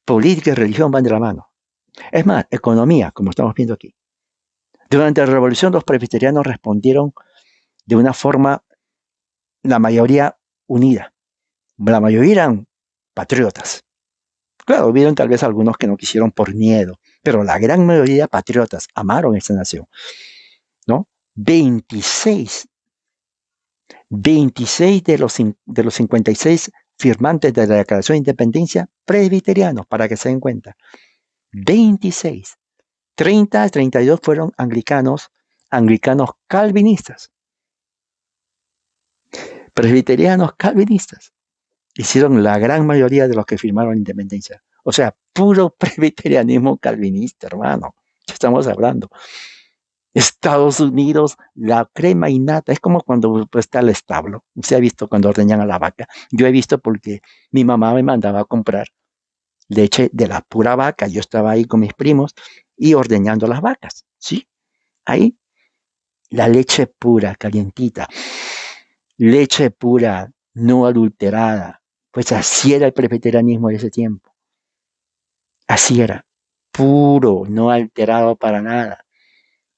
política y religión van de la mano. Es más, economía, como estamos viendo aquí. Durante la revolución los presbiterianos respondieron de una forma, la mayoría unida. La mayoría eran patriotas. Claro, hubieron tal vez algunos que no quisieron por miedo, pero la gran mayoría patriotas amaron esta nación, ¿no? 26 de los 56 firmantes de la Declaración de Independencia presbiterianos, para que se den cuenta. 26. 32 fueron anglicanos calvinistas. Presbiterianos calvinistas hicieron la gran mayoría de los que firmaron la independencia. O sea, puro presbiterianismo calvinista, hermano. ¿Qué estamos hablando? Estados Unidos, la crema innata, es como cuando está el establo. Usted ha visto cuando ordeñan a la vaca. Yo he visto porque mi mamá me mandaba a comprar leche de la pura vaca. Yo estaba ahí con mis primos y ordeñando las vacas, ¿sí? Ahí, la leche pura, calientita. Leche pura, no adulterada. Pues así era el presbiterianismo de ese tiempo. Así era. Puro, no alterado para nada.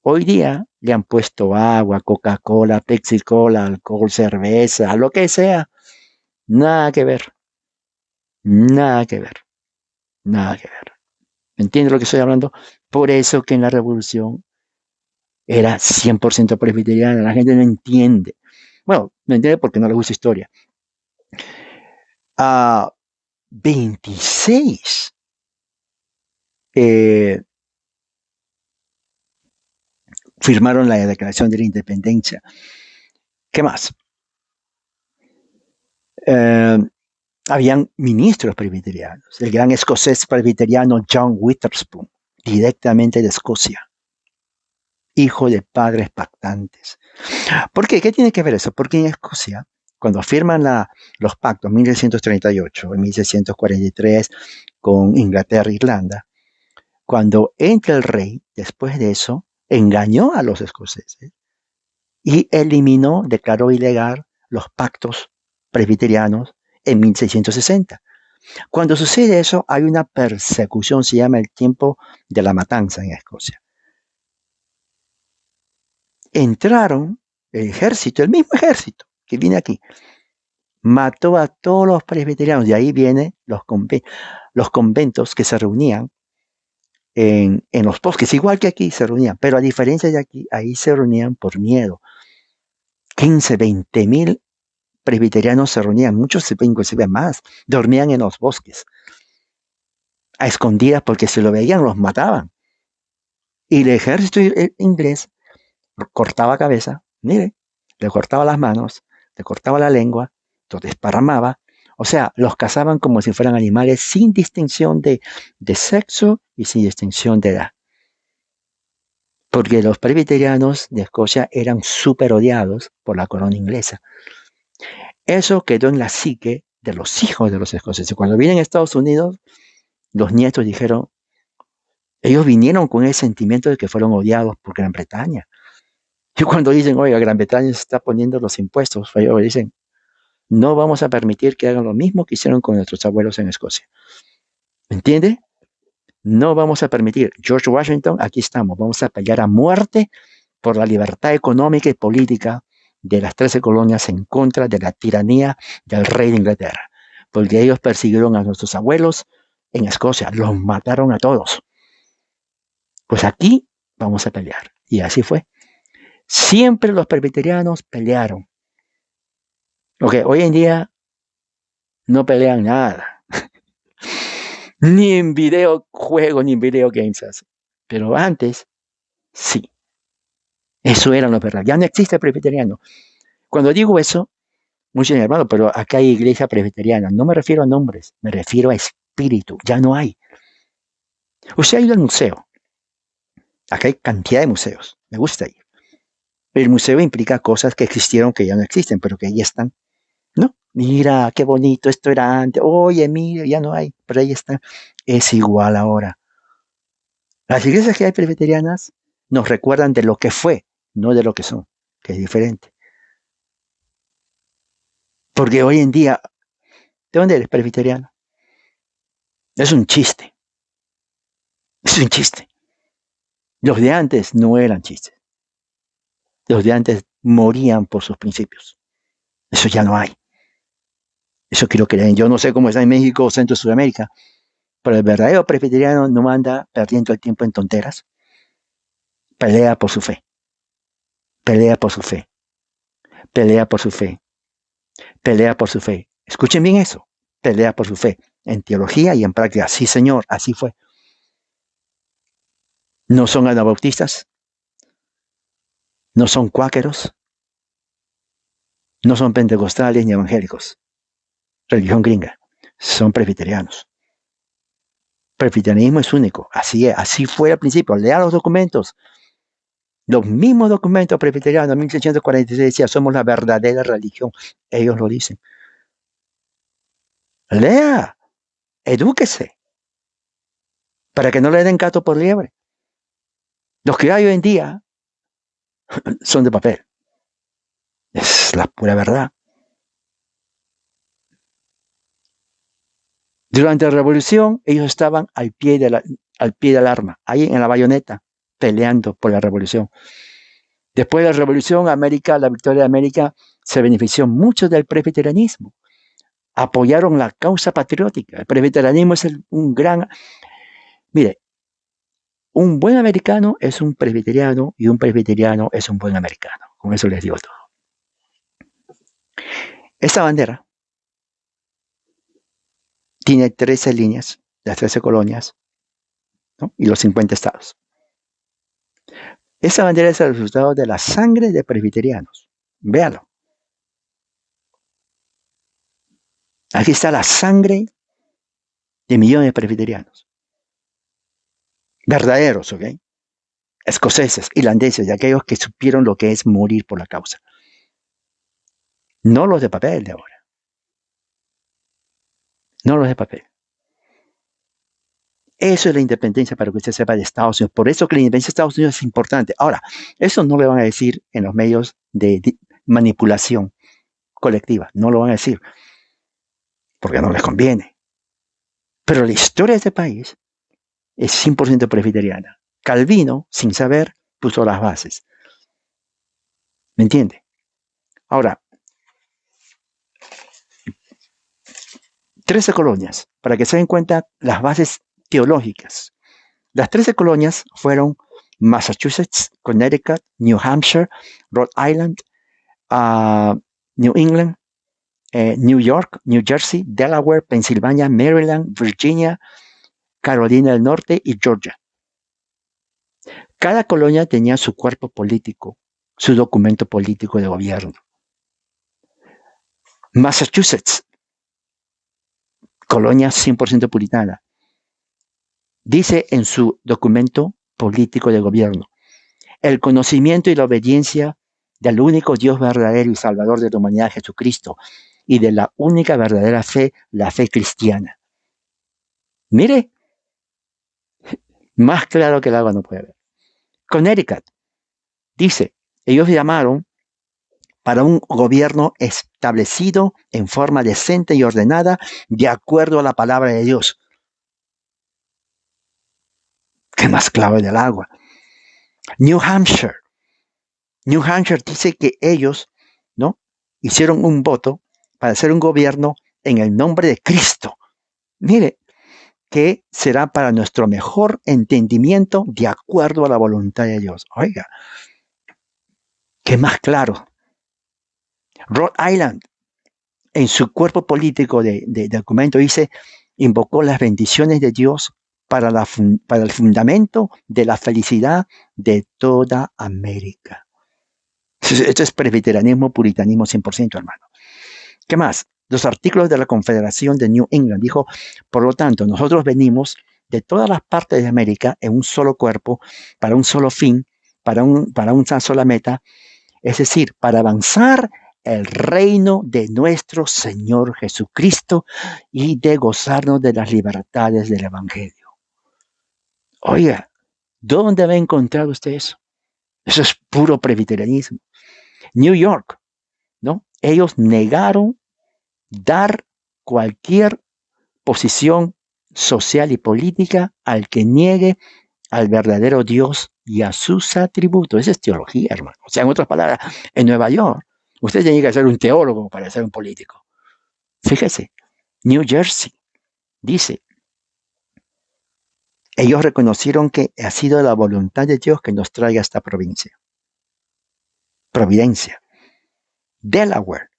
Hoy día le han puesto agua, Coca-Cola, Pepsi-Cola, alcohol, cerveza, lo que sea. Nada que ver. Nada que ver. Nada que ver. ¿Me entiendes lo que estoy hablando? Por eso que en la revolución era 100% presbiteriana. La gente no entiende. Bueno, no entiende porque no le gusta historia. 26 firmaron la Declaración de la Independencia. ¿Qué más? Habían ministros presbiterianos. El gran escocés presbiteriano John Witherspoon, directamente de Escocia. hijo de padres pactantes. ¿Por qué? ¿Qué tiene que ver eso? Porque en Escocia, cuando firman los pactos 1638 y 1643 con Inglaterra e Irlanda, cuando entra el rey, después de eso, engañó a los escoceses y eliminó, declaró ilegal los pactos presbiterianos en 1660. Cuando sucede eso, hay una persecución, se llama el tiempo de la matanza en Escocia. Entraron el ejército, el mismo ejército que viene aquí, mató a todos los presbiterianos, de ahí vienen los conventos que se reunían en los bosques, igual que aquí se reunían, pero a diferencia de aquí, ahí se reunían por miedo. 15, 20 mil presbiterianos se reunían, muchos inclusive más, dormían en los bosques, a escondidas porque si lo veían los mataban. Y el ejército inglés cortaba cabeza, mire, le cortaba las manos, le cortaba la lengua, los desparramaba, o sea, los cazaban como si fueran animales sin distinción de sexo y sin distinción de edad. Porque los presbiterianos de Escocia eran súper odiados por la corona inglesa. Eso quedó en la psique de los hijos de los escoceses. Cuando vienen a Estados Unidos, los nietos dijeron, ellos vinieron con ese sentimiento de que fueron odiados por Gran Bretaña. Y cuando dicen, oiga, Gran Bretaña se está poniendo los impuestos, ellos dicen, no vamos a permitir que hagan lo mismo que hicieron con nuestros abuelos en Escocia. ¿Me entiende? No vamos a permitir. George Washington, aquí estamos. Vamos a pelear a muerte por la libertad económica y política de las 13 colonias en contra de la tiranía del rey de Inglaterra. Porque ellos persiguieron a nuestros abuelos en Escocia. Los mataron a todos. Pues aquí vamos a pelear. Y así fue. Siempre los presbiterianos pelearon. Okay, hoy en día no pelean nada. Ni en videojuegos, ni en video games. Pero antes, sí. Eso era lo verdad. Ya no existe el presbiteriano. Cuando digo eso, muchos dicen, hermano, pero acá hay iglesia presbiteriana. No me refiero a nombres, me refiero a espíritu. Ya no hay. Usted ha ido al museo. Acá hay cantidad de museos. Me gusta ir. El museo implica cosas que existieron que ya no existen, pero que ahí están. ¿No? Mira, qué bonito, esto era antes. Oye, mira, ya no hay, pero ahí está. Es igual ahora. Las iglesias que hay presbiterianas nos recuerdan de lo que fue, no de lo que son, que es diferente. Porque hoy en día, ¿de dónde eres presbiteriano? Es un chiste. Es un chiste. Los de antes no eran chistes. Los de antes morían por sus principios. Eso ya no hay. Eso quiero creer. Yo no sé cómo está en México o Centro Sudamérica, pero el verdadero presbiteriano no anda perdiendo el tiempo en tonteras. Pelea por su fe. Pelea por su fe. Pelea por su fe. Pelea por su fe. Escuchen bien eso. Pelea por su fe. En teología y en práctica. Sí, Señor, así fue. No son anabautistas. No son cuáqueros. No son pentecostales ni evangélicos. Religión gringa. Son presbiterianos. Presbiterianismo es único. Así fue al principio. Lea los documentos. Los mismos documentos presbiterianos, 1646 decía, somos la verdadera religión. Ellos lo dicen. Lea, edúquese, para que no le den gato por liebre. Los que hay hoy en día son de papel. Es la pura verdad. Durante la revolución, ellos estaban al pie del arma, ahí en la bayoneta, peleando por la revolución. Después de la revolución, la victoria de América, se benefició mucho del presbiterianismo. Apoyaron la causa patriótica. El presbiterianismo es un gran... Mire, un buen americano es un presbiteriano y un presbiteriano es un buen americano. Con eso les digo todo. Esta bandera tiene 13 líneas, las 13 colonias, ¿no? Y los 50 estados. Esa bandera es el resultado de la sangre de presbiterianos. Véalo. Aquí está la sangre de millones de presbiterianos. Verdaderos, ¿ok? escoceses, irlandeses, y aquellos que supieron lo que es morir por la causa. No los de papel de ahora. No los de papel. Eso es la independencia, para que usted sepa, de Estados Unidos. Por eso que la independencia de Estados Unidos es importante. Ahora, eso no le van a decir en los medios de manipulación colectiva. No lo van a decir porque no les conviene. Pero la historia de este país es 100% presbiteriana. Calvino, sin saber, puso las bases. ¿Me entiende? Ahora, 13 colonias, para que se den cuenta las bases teológicas. Las 13 colonias fueron Massachusetts, Connecticut, New Hampshire, Rhode Island, New England, New York, New Jersey, Delaware, Pensilvania, Maryland, Virginia, Carolina del Norte y Georgia. Cada colonia tenía su cuerpo político, su documento político de gobierno. Massachusetts, colonia 100% puritana, dice en su documento político de gobierno: el conocimiento y la obediencia del único Dios verdadero y Salvador de la humanidad, Jesucristo, y de la única verdadera fe, la fe cristiana. Mire, más claro que el agua no puede haber. Connecticut dice, ellos llamaron para un gobierno establecido en forma decente y ordenada de acuerdo a la palabra de Dios. ¿Qué más clave del agua? New Hampshire dice que ellos, ¿no?, hicieron un voto para hacer un gobierno en el nombre de Cristo. Mire, que será para nuestro mejor entendimiento de acuerdo a la voluntad de Dios. Oiga, ¿qué más claro? Rhode Island, en su cuerpo político de documento, dice, invocó las bendiciones de Dios para el fundamento de la felicidad de toda América. Esto es presbiterianismo, puritanismo 100%, hermano. ¿Qué más? Los artículos de la Confederación de New England dijo, por lo tanto, nosotros venimos de todas las partes de América en un solo cuerpo, para un solo fin, para una sola meta, es decir, para avanzar el reino de nuestro Señor Jesucristo y de gozarnos de las libertades del Evangelio. Oiga, ¿dónde va a encontrar usted eso? Eso es puro presbiterianismo. New York, ¿no? Ellos negaron dar cualquier posición social y política al que niegue al verdadero Dios y a sus atributos. Esa es teología, hermano. O sea, en otras palabras, en Nueva York, usted tiene que ser un teólogo para ser un político. Fíjese, New Jersey dice, ellos reconocieron que ha sido la voluntad de Dios que nos traiga esta providencia. Delaware,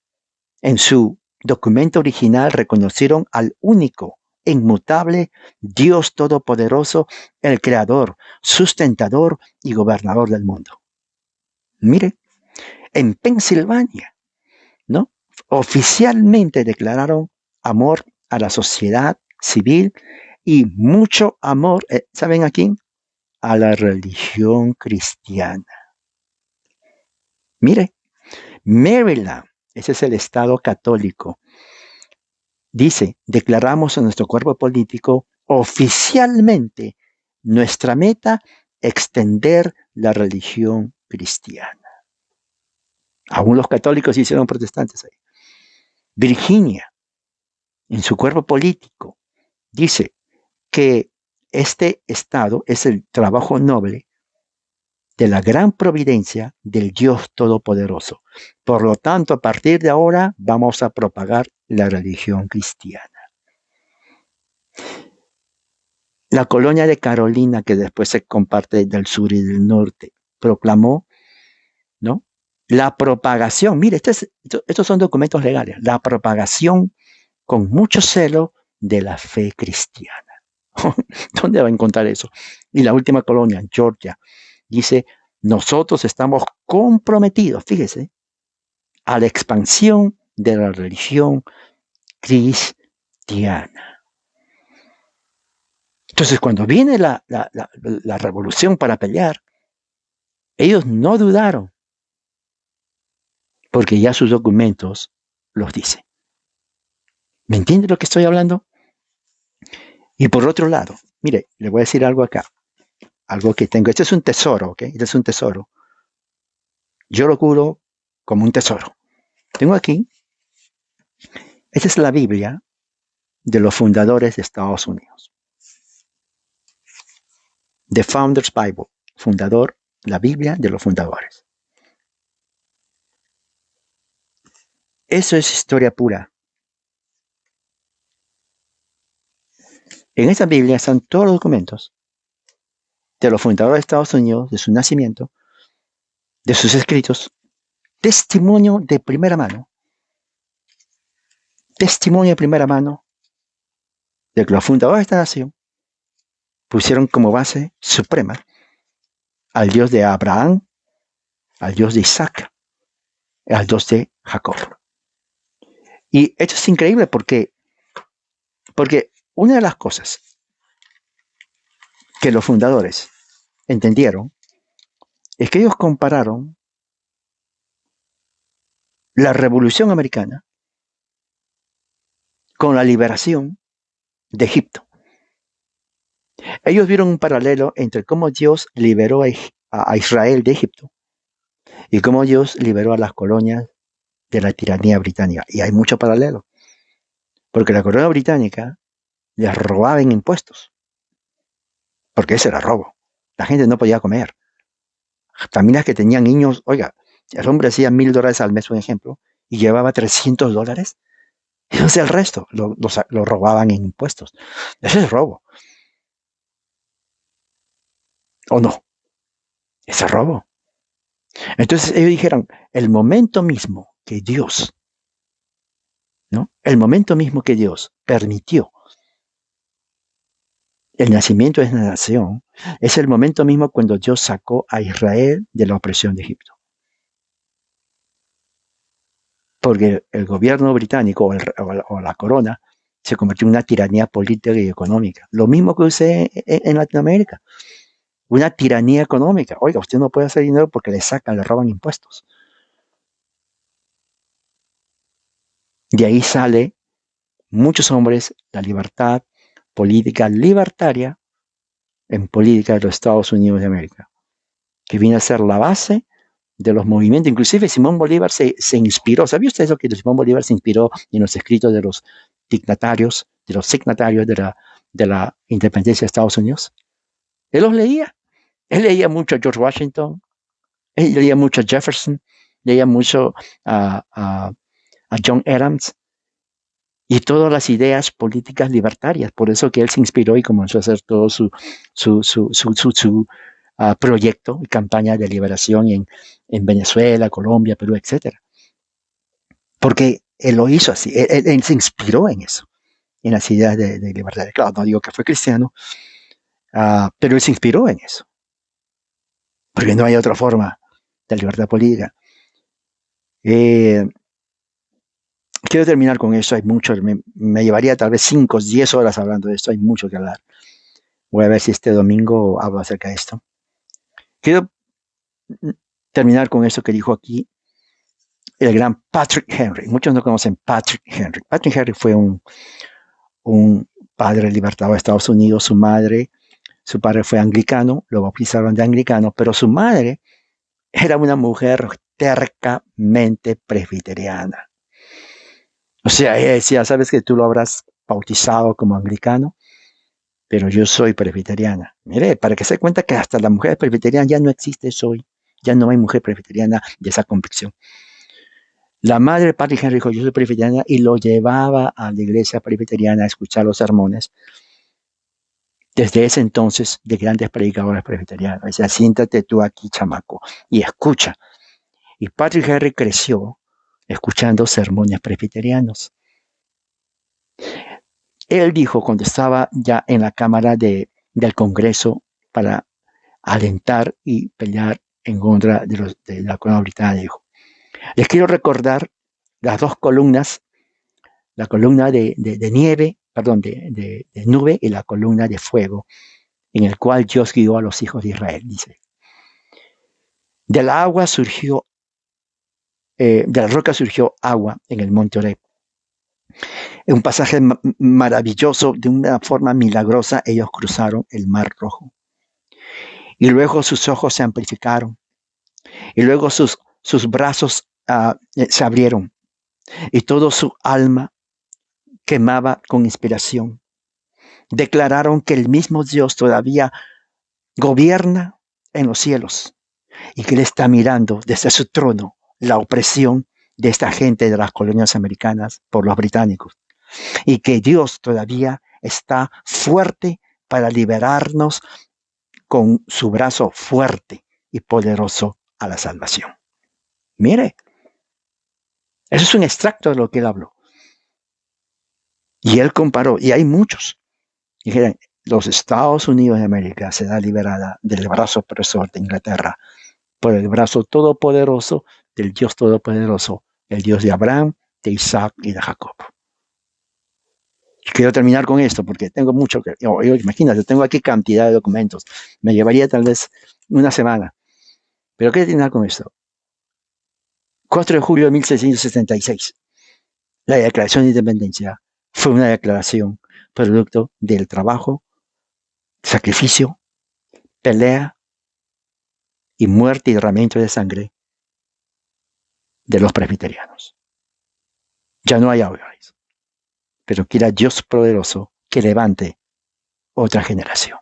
en su documento original, reconocieron al único, inmutable Dios todopoderoso, el creador, sustentador y gobernador del mundo. Mire, en Pensilvania, ¿no?, oficialmente declararon amor a la sociedad civil y mucho amor, ¿saben a quién? A la religión cristiana. Mire, Maryland, ese es el estado católico, dice, declaramos en nuestro cuerpo político oficialmente nuestra meta, extender la religión cristiana. Aún los católicos se hicieron protestantes ahí. Virginia, en su cuerpo político, dice que este estado es el trabajo noble de la gran providencia del Dios Todopoderoso. Por lo tanto, a partir de ahora vamos a propagar la religión cristiana. La colonia de Carolina, que después se comparte del sur y del norte, proclamó, ¿no?, la propagación. Mire, estos son documentos legales. La propagación con mucho celo de la fe cristiana. ¿Dónde va a encontrar eso? Y la última colonia, Georgia, dice, nosotros estamos comprometidos, fíjese, a la expansión de la religión cristiana. Entonces, cuando viene la revolución para pelear, Ellos no dudaron, porque ya sus documentos los dicen. ¿Me entiende lo que estoy hablando? Y por otro lado, mire, le voy a decir algo acá, algo que tengo. Este es un tesoro, ¿ok? Este es un tesoro. Yo lo curo como un tesoro. Tengo aquí, esta es la Biblia de los fundadores de Estados Unidos. The Founders Bible, fundador, la Biblia de los fundadores. Eso es historia pura. En esa Biblia están todos los documentos de los fundadores de Estados Unidos, de su nacimiento, de sus escritos, testimonio de primera mano de que los fundadores de esta nación pusieron como base suprema al Dios de Abraham, al Dios de Isaac, al Dios de Jacob. Y esto es increíble porque una de las cosas que los fundadores entendieron es que ellos compararon la Revolución Americana con la liberación de Egipto. Ellos vieron un paralelo entre cómo Dios liberó a Israel de Egipto y cómo Dios liberó a las colonias de la tiranía británica. Y hay mucho paralelo, porque la corona británica les robaba en impuestos, porque ese era robo. La gente no podía comer. Familias que tenían niños, oiga, el hombre hacía $1,000 al mes, un ejemplo, y llevaba $300, y entonces el resto lo robaban en impuestos. Ese es robo. ¿O no? Ese es robo. Entonces ellos dijeron, el momento mismo que Dios, ¿no? El momento mismo que Dios permitió el nacimiento de esa nación, es el momento mismo cuando Dios sacó a Israel de la opresión de Egipto. Porque el gobierno británico o la corona se convirtió en una tiranía política y económica. Lo mismo que usé en Latinoamérica. Una tiranía económica. Oiga, usted no puede hacer dinero porque le sacan, le roban impuestos. De ahí sale muchos hombres la libertad política libertaria en política de los Estados Unidos de América, que viene a ser la base de los movimientos. Inclusive Simón Bolívar se inspiró. ¿Sabía usted eso? Que Simón Bolívar se inspiró en los escritos de los dignatarios, de los signatarios de la independencia de Estados Unidos. Él los leía. Él leía mucho a George Washington, él leía mucho a Jefferson, leía mucho a John Adams y todas las ideas políticas libertarias. Por eso que él se inspiró y comenzó a hacer todo su proyecto y campaña de liberación en Venezuela, Colombia, Perú, etc. Porque él lo hizo así, él se inspiró en eso, en las ideas de libertad. Claro, no digo que fue cristiano, pero él se inspiró en eso. Porque no hay otra forma de libertad política. Quiero terminar con eso, hay mucho, me llevaría tal vez 5 o 10 horas hablando de esto, hay mucho que hablar. Voy a ver si este domingo hablo acerca de esto. Quiero terminar con eso que dijo aquí el gran Patrick Henry. Muchos no conocen Patrick Henry. Patrick Henry fue un padre libertador de Estados Unidos. Su padre fue anglicano, lo bautizaron de anglicano, pero su madre era una mujer tercamente presbiteriana. O sea, ella decía, sabes que tú lo habrás bautizado como anglicano, pero yo soy presbiteriana. Mire, para que se dé cuenta que hasta la mujer presbiteriana ya no existe eso hoy. Ya no hay mujer presbiteriana de esa convicción. La madre de Patrick Henry dijo, yo soy presbiteriana, y lo llevaba a la iglesia presbiteriana a escuchar los sermones. Desde ese entonces, de grandes predicadores presbiterianos. Decía, siéntate tú aquí, chamaco, y escucha. Y Patrick Henry creció escuchando sermones presbiterianos. Él dijo, cuando estaba ya en la Cámara del Congreso para alentar y pelear en contra de la corona británica, dijo, les quiero recordar las dos columnas, la columna de nieve, perdón, de nube, y la columna de fuego, en el cual Dios guió a los hijos de Israel, dice. De la agua surgió, de la roca surgió agua en el monte Oreb. En un pasaje maravilloso, de una forma milagrosa, ellos cruzaron el Mar Rojo. Y luego sus ojos se amplificaron. Y luego sus brazos se abrieron. Y toda su alma quemaba con inspiración. Declararon que el mismo Dios todavía gobierna en los cielos y que Él está mirando desde su trono la opresión de esta gente de las colonias americanas por los británicos y que Dios todavía está fuerte para liberarnos con su brazo fuerte y poderoso a la salvación. Mire, eso es un extracto de lo que Él habló. Y Él comparó, y hay muchos. Dijeron, los Estados Unidos de América será liberada del brazo opresor de Inglaterra por el brazo todopoderoso del Dios todopoderoso, el Dios de Abraham, de Isaac y de Jacob. Quiero terminar con esto porque tengo mucho que... imagínate, tengo aquí cantidad de documentos. Me llevaría tal vez una semana. Pero quiero terminar con esto. 4 de julio de 1676. La Declaración de Independencia fue una declaración producto del trabajo, sacrificio, pelea y muerte y derramamiento de sangre de los presbiterianos. Ya no hay Auschwitz, pero quiera Dios poderoso que levante otra generación.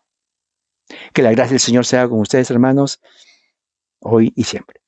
Que la gracia del Señor sea con ustedes, hermanos, hoy y siempre.